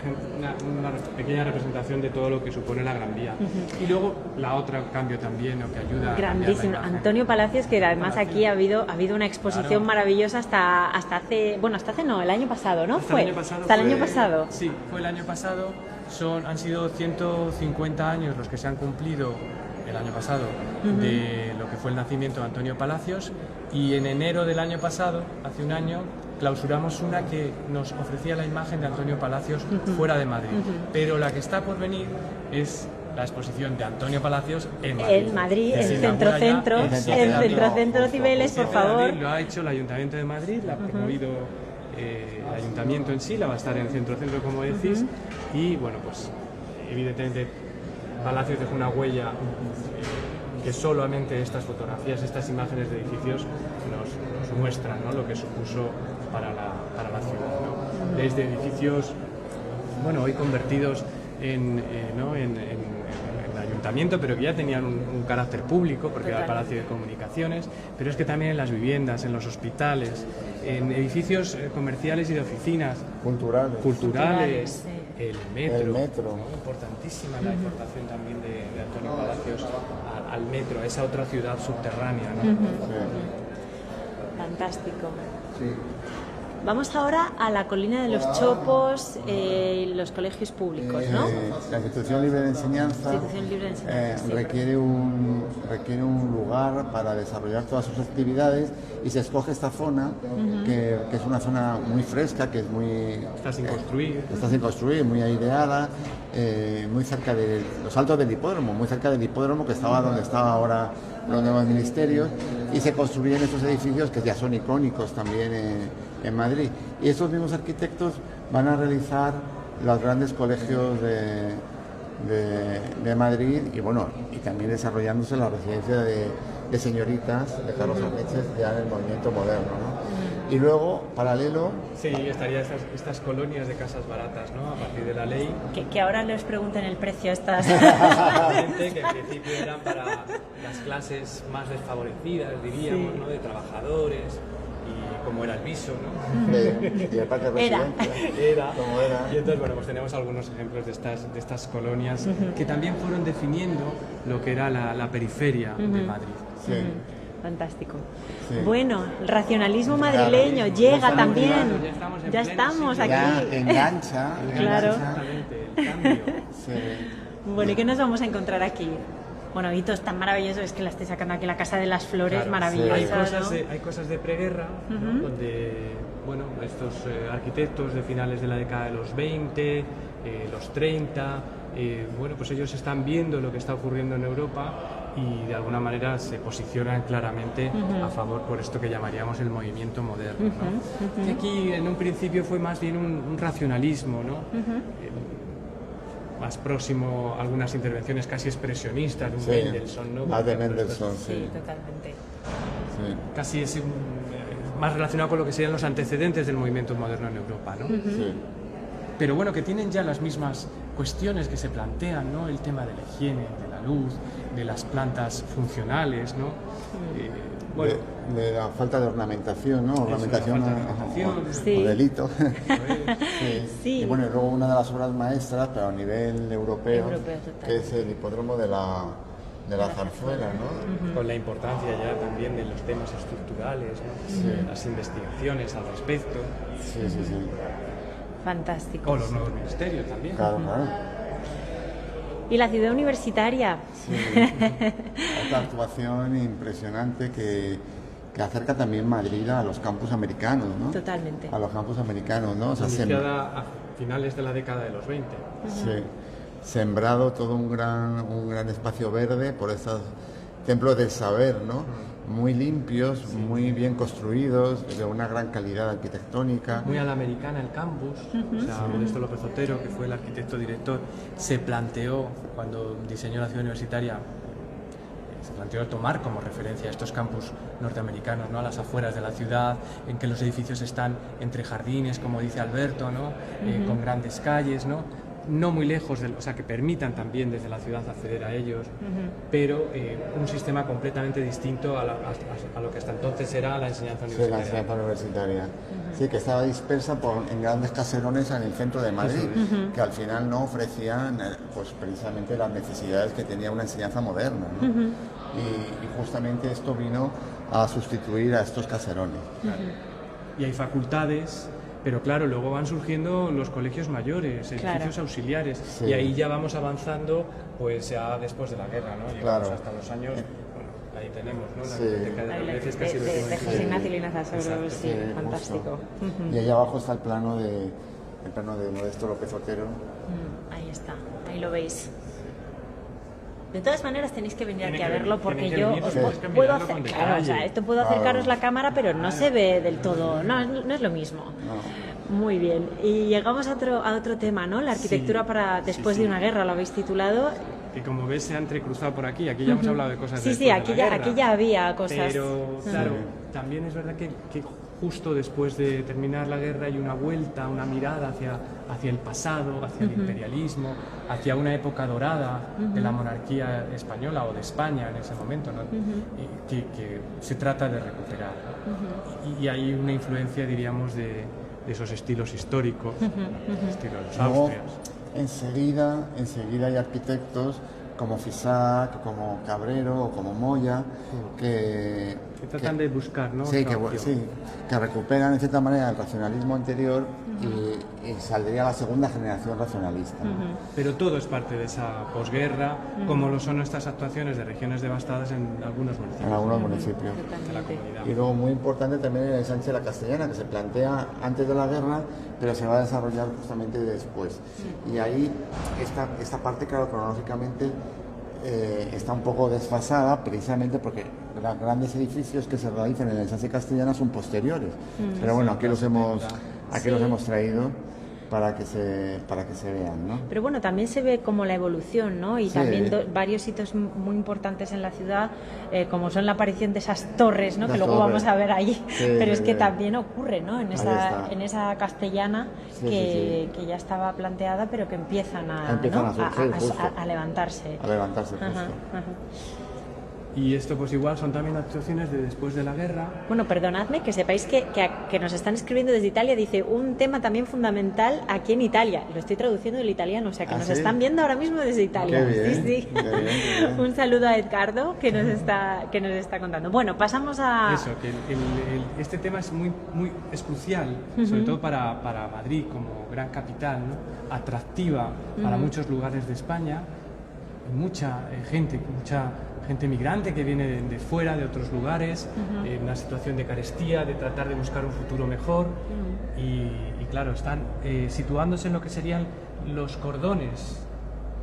pequeña representación de todo lo que supone la Gran Vía. Y luego la otra cambio también, ¿no? Que ayuda a grandísimo. cambiar la imagen. Antonio Palacios, que además aquí ha habido una exposición maravillosa hasta hace no, el año pasado, ¿no? Hasta el año pasado. Sí, fue el año pasado. Han sido 150 años los que se han cumplido el año pasado de lo que fue el nacimiento de Antonio Palacios, y en enero del año pasado, hace un año, clausuramos una que nos ofrecía la imagen de Antonio Palacios fuera de Madrid. Pero la que está por venir es la exposición de Antonio Palacios en Madrid. En Madrid, el centro Cibeles, por favor. Lo ha hecho el Ayuntamiento de Madrid, la ha promovido el Ayuntamiento en sí, la va a estar en el centro, como decís, y bueno, pues evidentemente Palacios dejó una huella que solamente estas fotografías, estas imágenes de edificios nos muestran, ¿no?, lo que supuso para la ciudad, ¿no? Desde edificios, bueno, hoy convertidos en ayuntamiento, pero que ya tenían un carácter público, porque era el Palacio de Comunicaciones, pero es que también en las viviendas, en los hospitales, en edificios comerciales y de oficinas, culturales, sí. el metro, ¿no? Importantísima la importación también de Antonio Palacios al metro, a esa otra ciudad subterránea, ¿no? Fantástico. Sí. Vamos ahora a la colina de los Chopos, los colegios públicos, ¿no? La Institución Libre de Enseñanza, Sí. requiere un lugar para desarrollar todas sus actividades y se escoge esta zona, que es una zona muy fresca, que es muy... Está sin construir. Está sin construir, muy aireada, muy cerca de los altos del hipódromo, muy cerca del hipódromo que estaba donde estaba ahora los nuevos ministerios, y se construyen estos edificios que ya son icónicos también en Madrid. Y estos mismos arquitectos van a realizar los grandes colegios de Madrid y bueno, y también desarrollándose la residencia de señoritas de Carlos Arneches ya en el movimiento moderno, ¿no? Y luego, paralelo... Sí, estaría estas colonias de casas baratas, ¿no?, a partir de la ley. Que ahora les pregunten el precio a estas. Exactamente, que en principio eran para las clases más desfavorecidas, diríamos, Sí. ¿no?, de trabajadores, y como era el viso, ¿no? y el parque de Era. residencia, como era. Y entonces, bueno, pues tenemos algunos ejemplos de estas colonias que también fueron definiendo lo que era la periferia de Madrid. Sí. Fantástico. Sí. Bueno, el racionalismo madrileño llega estamos también. llegando, ya estamos en Ya pleno estamos siglo. Ya aquí. engancha. Claro. Exactamente, el cambio. Sí. Bueno, ¿y qué nos vamos a encontrar aquí? Bueno, hitos tan maravillosos, es que la estoy sacando aquí, la Casa de las Flores, Claro, maravillosa, hay cosas de preguerra, ¿no?, donde, bueno, estos arquitectos de finales de la década de los 20, los 30, bueno, pues ellos están viendo lo que está ocurriendo en Europa y de alguna manera se posicionan claramente a favor por esto que llamaríamos el movimiento moderno, ¿no? Que aquí en un principio fue más bien un racionalismo, ¿no? Más próximo a algunas intervenciones casi expresionistas de un Mendelssohn, ¿no? Las de Mendelssohn, Sí, sí. totalmente. Sí. Casi es más relacionado con lo que serían los antecedentes del movimiento moderno en Europa, ¿no? Sí. Pero bueno, que tienen ya las mismas cuestiones que se plantean, ¿no? El tema de la higiene, de la luz, de las plantas funcionales, ¿no? Bueno, de la falta de ornamentación, ¿no? Ornamentación falta de ornamentación. Sí. modelito. Sí. Y bueno, y luego una de las obras maestras, pero a nivel europeo, Europeo, total. que es el hipódromo de la Zarzuela, ¿no? con la importancia ya también de los temas estructurales, ¿no? Las investigaciones al respecto, Sí, sí, sí. Fantástico. o los nuevos ministerios también. Claro, claro. ¿Y la ciudad universitaria? Sí. Otra actuación impresionante que acerca también Madrid a los campus americanos, ¿no? Totalmente. A los campus americanos, ¿no? O sea, Iniciada a finales de la década de los 20. sí, sembrado todo un gran espacio verde por estos templos del saber, ¿no? Muy limpios, muy bien construidos, de una gran calidad arquitectónica. Muy a la americana el campus, o sea, Modesto López Otero, que fue el arquitecto director, se planteó, cuando diseñó la ciudad universitaria, se planteó tomar como referencia estos campus norteamericanos, ¿no?, a las afueras de la ciudad, en que los edificios están entre jardines, como dice Alberto, ¿no? Con grandes calles, no muy lejos, o sea, que permitan también desde la ciudad acceder a ellos, pero un sistema completamente distinto a lo que hasta entonces era la enseñanza Sí, la universitaria. enseñanza universitaria. Sí, que estaba dispersa en grandes caserones en el centro de Madrid, que al final no ofrecían pues precisamente las necesidades que tenía una enseñanza moderna, ¿no? Y justamente esto vino a sustituir a estos caserones. Y hay facultades, pero claro, luego van surgiendo los colegios mayores, edificios auxiliares, Sí. y ahí ya vamos avanzando, pues ya después de la guerra, ¿no? Llegamos Claro. hasta los años, bueno, ahí tenemos, ¿no? La Sí. biblioteca de Ahí los la- Veces, casi lo de último José Ignacio Linaza Sobros, sí, justo. fantástico. Y ahí abajo está el plano de Modesto López Otero. Ahí está, ahí lo veis. De todas maneras tenéis que venir Tiene aquí a que verlo venir, porque tiene que yo venir, os tenemos que puedo mirarlo hacer, con claro, o sea, detalle. esto puedo acercaros Claro. la cámara, pero no se ve del todo, no es lo mismo. No. Muy bien, y llegamos a otro tema, ¿no? La arquitectura para después sí. de una guerra, lo habéis titulado. que como ves se ha entrecruzado por aquí. Aquí ya hemos hablado de cosas Sí, después aquí de la guerra, aquí ya había cosas. pero claro, también es verdad que justo después de terminar la guerra hay una vuelta, una mirada hacia el pasado, hacia el imperialismo, hacia una época dorada de la monarquía española o de España en ese momento, ¿no? que se trata de recuperar. Y hay una influencia, diríamos, de esos estilos históricos, estilos de los Austrias. Enseguida hay arquitectos como Fisac, como Cabrero o como Moya que tratan de buscar, ¿no? Que recuperan en cierta manera el racionalismo anterior y saldría la segunda generación racionalista. Pero todo es parte de esa posguerra, como lo son estas actuaciones de regiones devastadas en algunos municipios. En algunos municipios. De la comunidad. Y luego muy importante también el ensanche de la Castellana, que se plantea antes de la guerra, pero se va a desarrollar justamente después. Y ahí esta parte, claro, cronológicamente está un poco desfasada, precisamente porque los grandes edificios que se realizan en el ensanche Castellana son posteriores. Pero bueno, aquí los hemos traído para que se vean, ¿no? Pero bueno, también se ve como la evolución, ¿no? Y también varios hitos muy importantes en la ciudad, como son la aparición de esas torres, ¿no? Que luego vamos a ver allí. Pero es que también ocurre, ¿no? En esa Castellana que ya estaba planteada, pero que empiezan a levantarse. A levantarse, justo. Y esto pues igual son también actuaciones de después de la guerra. Bueno, perdonadme, que sepáis que nos están escribiendo desde Italia, dice, un tema también fundamental aquí en Italia. Lo estoy traduciendo del italiano, o sea que nos están viendo ahora mismo desde Italia. Qué bien, sí. Qué bien. Un saludo a Edgardo que nos está contando. Bueno, pasamos a... Eso, que este tema es es crucial, sobre todo para Madrid como gran capital, ¿no? Atractiva para muchos lugares de España, mucha gente migrante que viene de fuera, de otros lugares, en una situación de carestía, de tratar de buscar un futuro mejor. Y claro, están situándose en lo que serían los cordones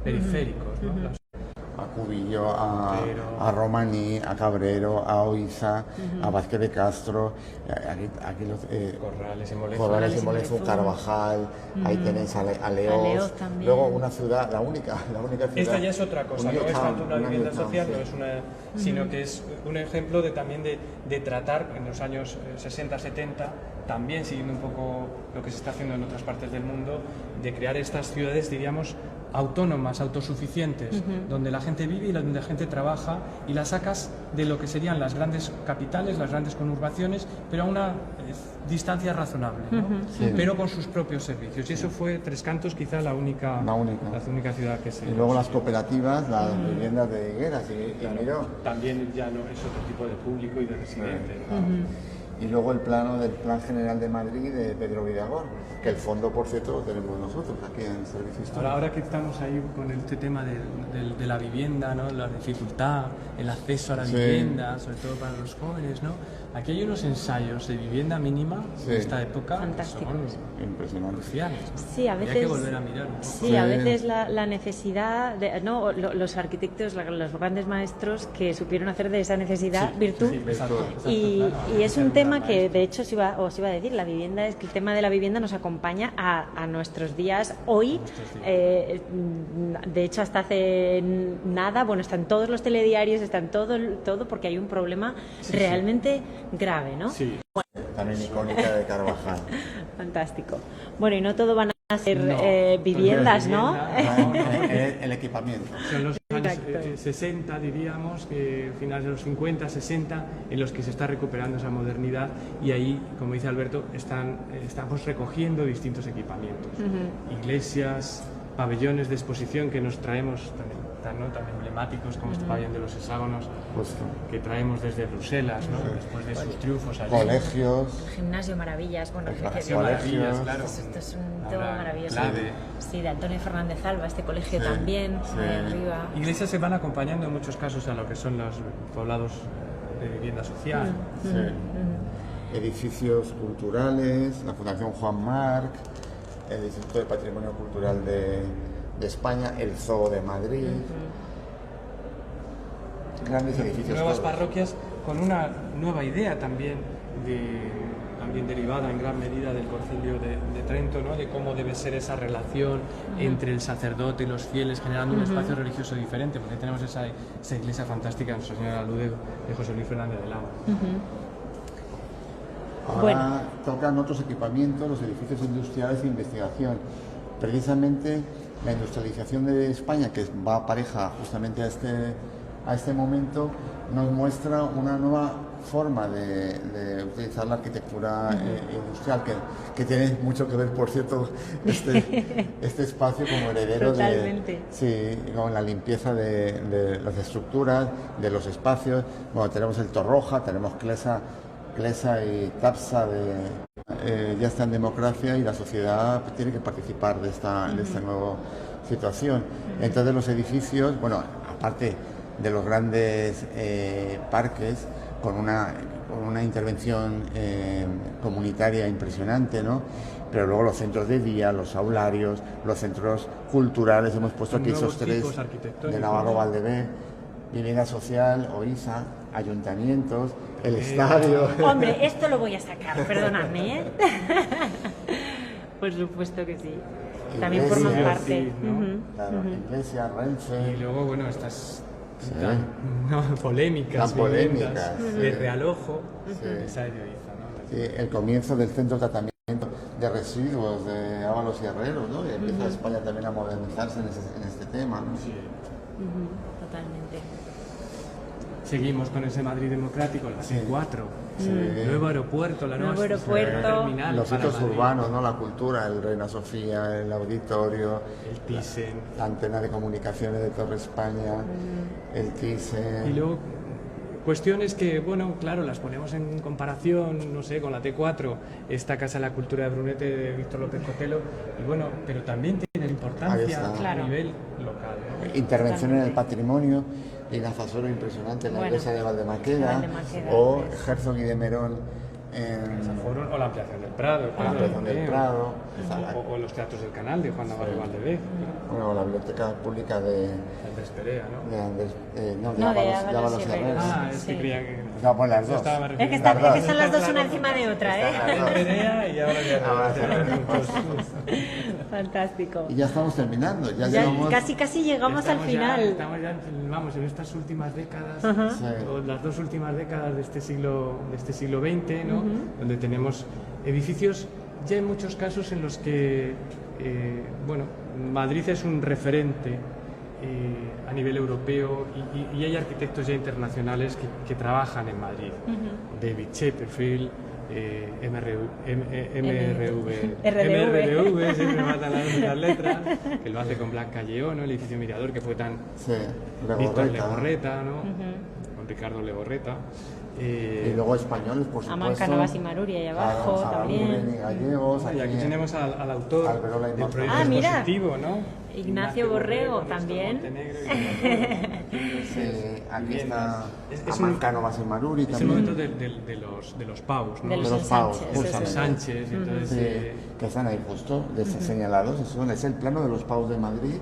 periféricos, ¿no? A Cubillo, a Romaní, a Cabrero, a Oiza, a Vázquez de Castro, aquí los Corrales y Molezo, Carvajal, ahí tenéis a Leoz, luego una ciudad, la única ciudad. Esta ya es otra cosa, no es tanto una vivienda social, no es sino que es un ejemplo también de tratar en los años 60-70, también siguiendo un poco lo que se está haciendo en otras partes del mundo, de crear estas ciudades, diríamos, autónomas, autosuficientes, donde la gente vive y donde la gente trabaja, y las sacas de lo que serían las grandes capitales, las grandes conurbaciones, pero a una distancia razonable, ¿no? Pero con sus propios servicios. Y eso fue Tres Cantos, quizá la única ciudad que se... Y luego las cooperativas, las viviendas de higueras y Miró. También ya no es otro tipo de público y de residente. Y luego el Plan General de Madrid de Pedro Vidagor, que el fondo, por cierto, lo tenemos nosotros aquí en Servicio Histórico. Ahora que estamos ahí con este tema de la vivienda, ¿no? La dificultad, el acceso a la vivienda, sobre todo para los jóvenes, ¿no? Aquí hay unos ensayos de vivienda mínima de esta época fantásticos, impresionantes, cruciales. Sí, a veces hay que volver a mirar un poco. Sí, a veces la necesidad, los arquitectos, los grandes maestros que supieron hacer de esa necesidad virtud. Exacto, y es un tema que, de hecho, os iba a decir, la vivienda, es que el tema de la vivienda nos acompaña a nuestros días hoy. De hecho, hasta hace nada, están todos los telediarios, están todo porque hay un problema realmente grave, ¿no? Sí. También icónica de Carvajal. Fantástico. Bueno, y no todo van a ser viviendas, ¿no? El equipamiento. Son los años 60, diríamos, que finales de los 50, 60, en los que se está recuperando esa modernidad, y ahí, como dice Alberto, estamos recogiendo distintos equipamientos. Iglesias, pabellones de exposición que nos traemos también tan emblemáticos como este pabellón de los hexágonos, que traemos desde Bruselas, ¿no? Después de sus triunfos allí. Colegios. El gimnasio Maravillas, Maravillas, claro. Esto es un tema maravilloso. Clave. Sí, de Antonio Fernández Alba, este colegio también, arriba. Iglesias se van acompañando en muchos casos a lo que son los poblados de vivienda social. Edificios culturales, la Fundación Juan Marc, el Instituto de Patrimonio Cultural de España, el Zoo de Madrid, grandes edificios. Nuevas parroquias con una nueva idea también también derivada en gran medida del Concilio de Trento, ¿no? De cómo debe ser esa relación entre el sacerdote y los fieles, generando un espacio religioso diferente, porque tenemos esa iglesia fantástica, Nuestra Señora Alude, de José Luis Fernández de Lama. Ahora tocan otros equipamientos, los edificios industriales de investigación. Precisamente la industrialización de España, que va pareja justamente a este momento, nos muestra una nueva forma de utilizar la arquitectura industrial, que tiene mucho que ver, por cierto, este espacio como heredero con la limpieza de las estructuras, de los espacios. Bueno, tenemos el Torroja, tenemos Clesa y Tapsa ya está en democracia, y la sociedad tiene que participar de esta nueva situación. Entonces los edificios, bueno, aparte de los grandes parques, con una intervención comunitaria impresionante, ¿no? Pero luego los centros de día, los aularios, los centros culturales, hemos puesto aquí esos tres de Navarro Valdebé: vivienda social, OISA, ayuntamientos, el estadio. Hombre, esto lo voy a sacar, perdóname, ¿eh? Por supuesto que sí. También forman parte. Sí, ¿no? Claro, Iglesia, Renfe. Y luego, bueno, estas polémicas, de Realojo, esa de OISA, ¿no? Sí, el comienzo del centro de tratamiento de residuos de Ábalos y Herreros, ¿no? Y empieza España también a modernizarse en este tema, ¿no? Sí. Totalmente. Seguimos con ese Madrid democrático, la C4, nuevo aeropuerto, la nueva terminal, los hitos urbanos, ¿no? La cultura, el Reina Sofía, el auditorio, el Thyssen, la antena de comunicaciones de Torre España, el Thyssen. Y luego cuestiones que, bueno, claro, las ponemos en comparación, no sé, con la T4, esta Casa de la Cultura de Brunete de Víctor López Cotelo, y bueno, pero también tiene importancia a nivel local, ¿no? Intervención en el patrimonio, Linazasoro impresionante en la iglesia de Valdemaqueda, o Herzog y de Merón o la ampliación del Prado, o los teatros del Canal de Juan Navarro Valdebé, o la biblioteca pública de Andrés Perea, ¿no? de Ábalos y Herreros. Es que creía que... No, pues las dos. Es que están las dos una encima de otra, ¿eh? Perea y ahora Fantástico. Y ya estamos terminando. Casi llegamos al final. Estamos ya, vamos, en estas últimas décadas, o las dos últimas décadas de este siglo XX, ¿no? Donde tenemos edificios ya en muchos casos en los que, bueno, Madrid es un referente a nivel europeo, y hay arquitectos ya internacionales que trabajan en Madrid. David Chipperfield, MRV, siempre me matan las letras, que lo hace con Blanca Lleó, ¿no? El edificio Mirador, que fue tan... Víctor Legorreta, ¿no? Con Ricardo Legorreta. Y luego españoles, por supuesto. Amanca Navas y Maruri ahí abajo también. Y gallegos. Y aquí tenemos al autor del proyecto expositivo, ¿no? Ignacio Borrego también. Aquí está Amanca Navas y Maruri también. Es el momento de los paus, ¿no? De los Sánchez. Entonces, que están ahí justo señalados. Es el plano de los paus de Madrid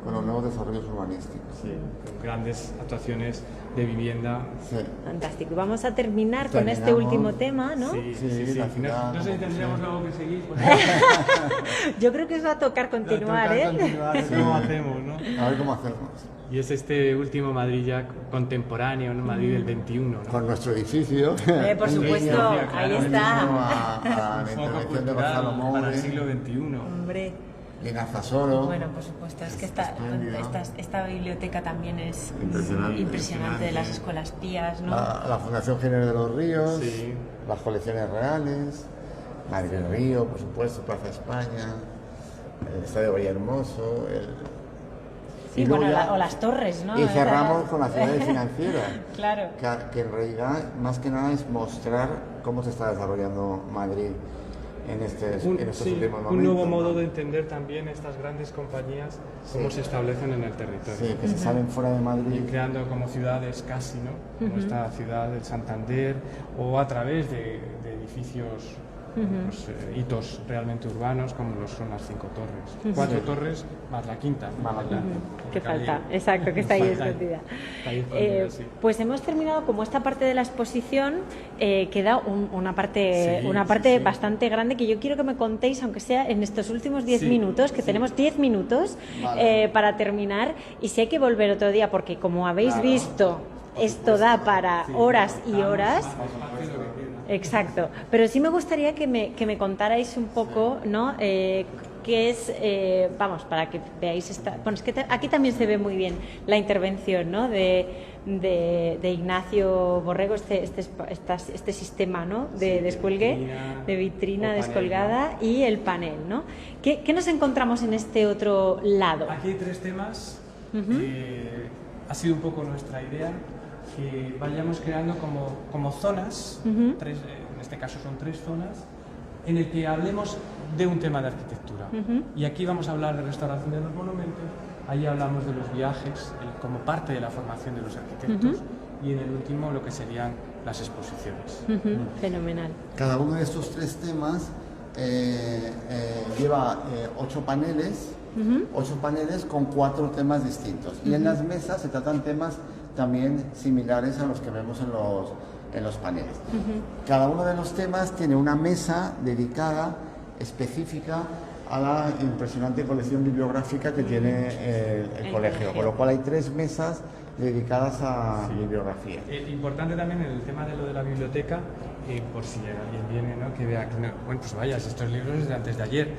con los nuevos desarrollos urbanísticos. Sí, con grandes actuaciones de vivienda. Sí. Fantástico. Y vamos a terminar con este último tema, ¿no? Sí. No sé si tendríamos algo que seguir. Yo creo que os va a tocar continuar, ¿eh? ¿Cómo hacemos, no? A ver cómo hacemos. Y es este último Madrid ya contemporáneo, ¿no? Madrid del 21, ¿no? Con nuestro edificio. Por supuesto, ahí está. A la intervención de Gonzalo Moure. Para el siglo XXI. Hombre. Linazasoro. Bueno, por supuesto, es que esta biblioteca también es impresionante, de las escuelas pías, ¿no? La Fundación General de los Ríos, las colecciones reales, Madrid del Río, por supuesto, Plaza España, el Estadio Vallehermoso, Sí, bueno, o las torres, ¿no? Y cerramos con la ciudad financiera. Claro. Que en realidad, más que nada, es mostrar cómo se está desarrollando Madrid en estos últimos momentos. Un nuevo modo de entender también estas grandes compañías, cómo se establecen en el territorio. Sí, que se salen fuera de Madrid. Y creando como ciudades casi, ¿no? Como esta ciudad del Santander, o a través de edificios los hitos realmente urbanos, como son las 5 torres. 4 torres más la quinta. Que falta, exacto, que está ahí escondida. Pues hemos terminado como esta parte de la exposición, queda una parte bastante grande que yo quiero que me contéis, aunque sea en estos últimos 10 minutos, que tenemos 10 minutos para terminar, y si hay que volver otro día, porque como habéis visto, esto da para horas y horas. Exacto, pero sí me gustaría que me contarais un poco, ¿no? Qué es, vamos, para que veáis bueno, es que aquí también se ve muy bien la intervención, ¿no? de Ignacio Borrego, este sistema, ¿no? de descuelgue, de vitrina descolgada, y el panel, ¿no? ¿Qué nos encontramos en este otro lado? Aquí hay 3 temas. Ha sido un poco nuestra idea que vayamos creando como zonas, en este caso son 3 zonas, en el que hablemos de un tema de arquitectura. Y aquí vamos a hablar de restauración de los monumentos, ahí hablamos de los viajes como parte de la formación de los arquitectos, y en el último lo que serían las exposiciones. Fenomenal. Cada uno de estos 3 temas lleva 8 paneles, 8 paneles con 4 temas distintos. Y en las mesas se tratan temas también similares a los que vemos en los paneles. Cada uno de los temas tiene una mesa dedicada, específica, a la impresionante colección bibliográfica que tiene el colegio, con lo cual hay 3 mesas dedicadas a bibliografía. Importante también en el tema de lo de la biblioteca, por si alguien viene, ¿no? Que vea que bueno, pues vayas, estos libros es de antes de ayer.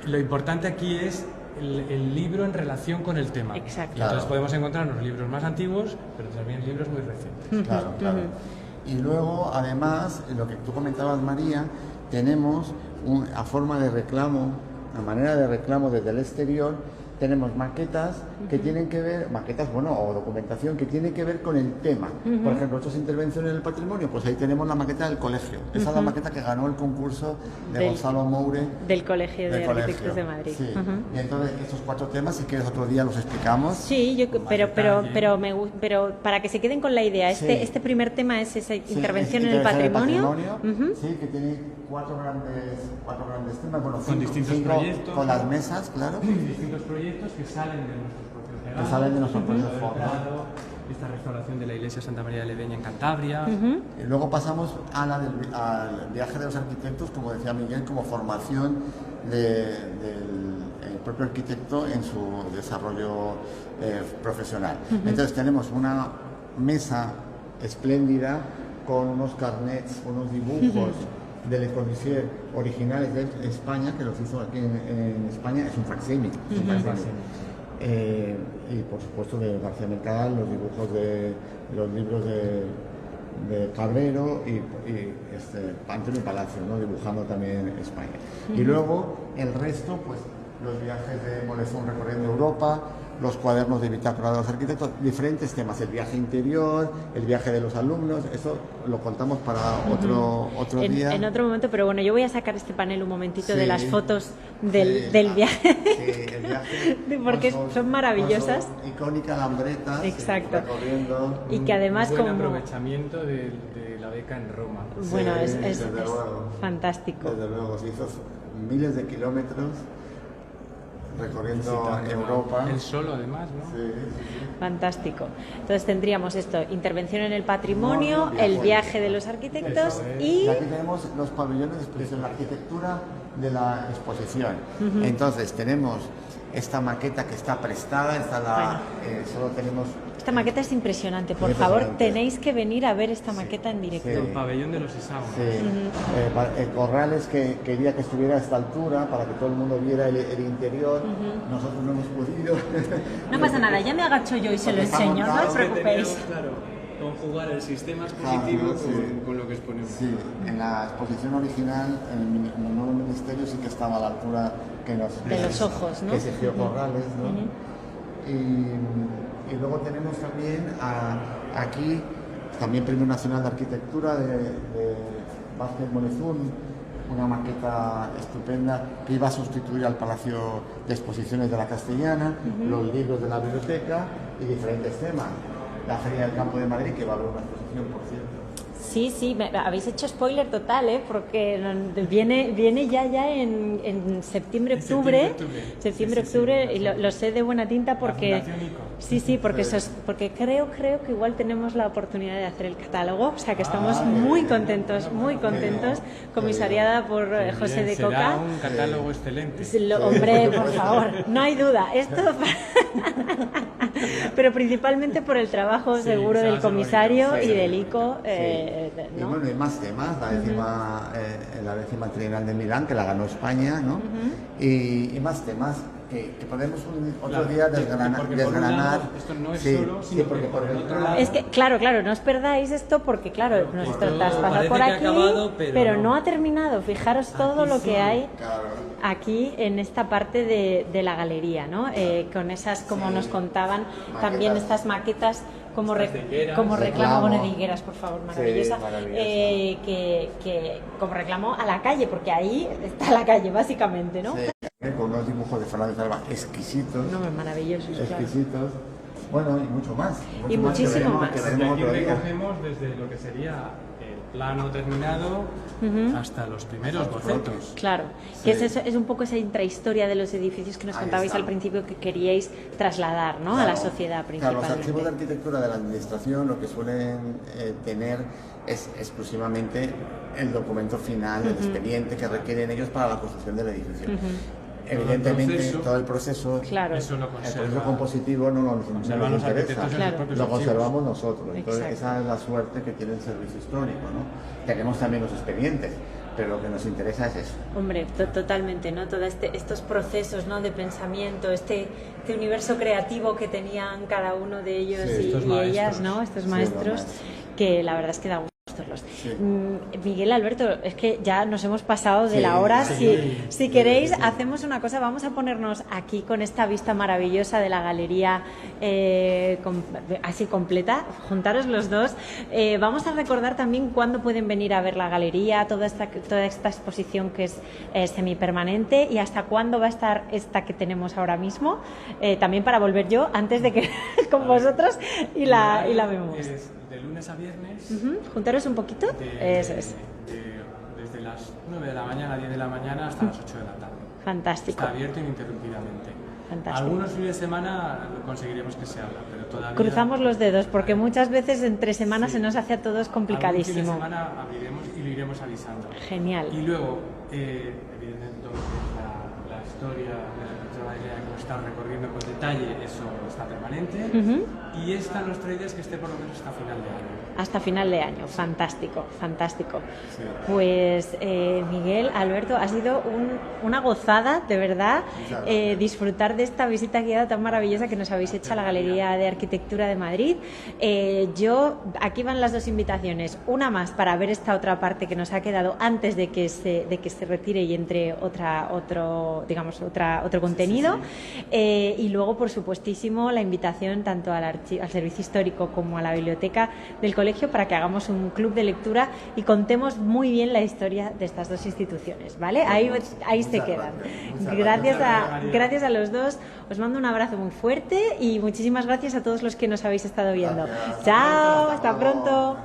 Lo importante aquí es el libro en relación con el tema. Exacto. Y entonces podemos encontrar los libros más antiguos, pero también libros muy recientes. Claro, claro. Y luego, además, lo que tú comentabas, María, tenemos a forma de reclamo, a manera de reclamo desde el exterior, tenemos maquetas que tienen que ver, o documentación que tiene que ver con el tema. Por ejemplo, otras intervenciones en el patrimonio, pues ahí tenemos la maqueta del colegio. Esa es la maqueta que ganó el concurso de Gonzalo Moure. Del Colegio de Arquitectos de Madrid. Sí. Y entonces, estos 4 temas, si quieres otro día los explicamos. Sí, pero para que se queden con la idea, este primer tema es esa intervención en el patrimonio. Sí, que tiene 4 grandes temas, bueno, con distintos proyectos, con las mesas, claro. Distintos proyectos que salen de nuestros propios legados. Esta restauración de la iglesia Santa María de Leveña en Cantabria. Y luego pasamos al viaje de los arquitectos, como decía Miguel, como formación del propio arquitecto en su desarrollo profesional. Entonces tenemos una mesa espléndida con unos carnets, unos dibujos de Le Corbusier originales de España, que los hizo aquí en España, es un facsímil. Y por supuesto de García Mercadal, los dibujos de los libros de Cabrero y Antonio Palacio, ¿no? Dibujando también España. Y luego el resto, pues los viajes de Molezún recorriendo Europa, los cuadernos de bitácora de los arquitectos, diferentes temas, el viaje interior, el viaje de los alumnos, eso lo contamos para otro día. En otro momento, pero bueno, yo voy a sacar este panel un momentito de las fotos del viaje, el viaje porque son maravillosas. Con su icónica lambreta. Exacto. Recorriendo. Y que además un buen aprovechamiento de la beca en Roma. Bueno, es luego, fantástico. Desde luego, se hizo miles de kilómetros recorriendo Europa. El solo, además, ¿no? Sí. Fantástico. Entonces tendríamos esto, intervención en el patrimonio, el viaje de los arquitectos y aquí tenemos los pabellones de exposición, la arquitectura de la exposición. Entonces tenemos esta maqueta que está prestada, solo tenemos... Esta maqueta es impresionante, por favor, tenéis que venir a ver esta maqueta en directo. El pabellón de los hexágonos. Corrales que quería que estuviera a esta altura para que todo el mundo viera el interior. Nosotros no hemos podido. No pasa nada, ya me agacho yo y se lo enseño, no os preocupéis. Claro, conjugar el sistema expositivo con lo que exponemos. Sí, en la exposición original, en el nuevo ministerio sí que estaba a la altura de los ojos, ¿no? Que exigió Corrales, ¿no? Y luego tenemos también aquí, también Premio Nacional de Arquitectura de Vázquez Molezún, una maqueta estupenda que iba a sustituir al Palacio de Exposiciones de la Castellana, los libros de la biblioteca y diferentes temas. La Feria del Campo de Madrid, que va a haber una exposición, por cierto. Sí, sí, habéis hecho spoiler total, ¿eh? Porque viene ya en septiembre, octubre. Septiembre, octubre, y lo sé de buena tinta porque... Sí, porque creo que igual tenemos la oportunidad de hacer el catálogo, o sea que estamos muy contentos, comisariada por José de Coca. Será un catálogo excelente. Hombre, por favor, no hay duda. Esto... Pero principalmente por el trabajo seguro del comisario y del ICO. ¿no? Y bueno, hay más temas, la décima Trienal de Milán, que la ganó España, ¿no? Y más temas que podemos otro día desgranar. Esto no es solo, sino porque por el otro lado... Es que, claro, no os perdáis esto porque, claro, nuestro traspaso por aquí, pero no ha terminado. Fijaros todo lo que hay aquí en esta parte de la galería, ¿no? Con esas, como nos contaban, también estas maquetas como reclamo, bueno, de higueras, por favor, maravillosa, que como reclamo a la calle, porque ahí está la calle, básicamente, ¿no? Sí, con unos dibujos de Fernández Alba exquisitos. No, maravillosos, exquisitos. Claro. Bueno, y mucho más. Muchísimo más. Aquí recogemos desde lo que sería el plano terminado hasta los primeros bocetos. Claro, que es un poco esa intrahistoria de los edificios que nos contabais al principio que queríais trasladar, ¿no? A la sociedad principalmente. Claro, los archivos de arquitectura de la administración lo que suelen tener es exclusivamente el documento final, el expediente que requieren ellos para la construcción del edificio. Evidentemente, todo el proceso, claro, eso lo el proceso compositivo no nos interesa, lo conservamos nosotros. Entonces, esa es la suerte que tiene el servicio histórico, ¿no? Tenemos también los expedientes, pero lo que nos interesa es eso. Hombre, totalmente, ¿no? Todos estos procesos, ¿no? De pensamiento, este universo creativo que tenían cada uno de ellos y ellas, ¿no? Estos maestros, que la verdad es que da gusto. Sí. Miguel, Alberto, es que ya nos hemos pasado de la hora. Si queréis, hacemos una cosa, vamos a ponernos aquí con esta vista maravillosa de la galería así completa, juntaros los dos. Vamos a recordar también cuándo pueden venir a ver la galería, toda esta exposición que es semipermanente, y hasta cuándo va a estar esta que tenemos ahora mismo, también para volver yo antes de que con vosotros y la vemos. De lunes a viernes. Juntaros un poquito. Eso es. Desde las 9 de la mañana, 10 de la mañana hasta las 8 de la tarde. Fantástico. Está abierto ininterrumpidamente. Fantástico. Algunos fines de semana conseguiremos que se abra, pero todavía... Cruzamos los dedos, porque muchas veces entre semanas se nos hace a todos complicadísimo. Algún fin de semana abriremos y lo iremos avisando. Genial. Y luego, evidentemente, la historia de la galería que hemos estado recorriendo con detalle, eso está permanente. Y nuestra idea es que esté por lo menos hasta final de año. Hasta final de año, fantástico. Sí. Pues Miguel, Alberto, ha sido una gozada, de verdad, disfrutar de esta visita guiada tan maravillosa que nos habéis hecho a la Galería de Arquitectura de Madrid. Aquí van las dos invitaciones, una más para ver esta otra parte que nos ha quedado antes de que se retire y entre otro contenido. Y luego, por supuestísimo, la invitación tanto al servicio histórico como a la biblioteca del colegio para que hagamos un club de lectura y contemos muy bien la historia de estas dos instituciones, ¿vale? Ahí se quedan. Gracias a los dos. Os mando un abrazo muy fuerte y muchísimas gracias a todos los que nos habéis estado viendo. Chao, hasta pronto.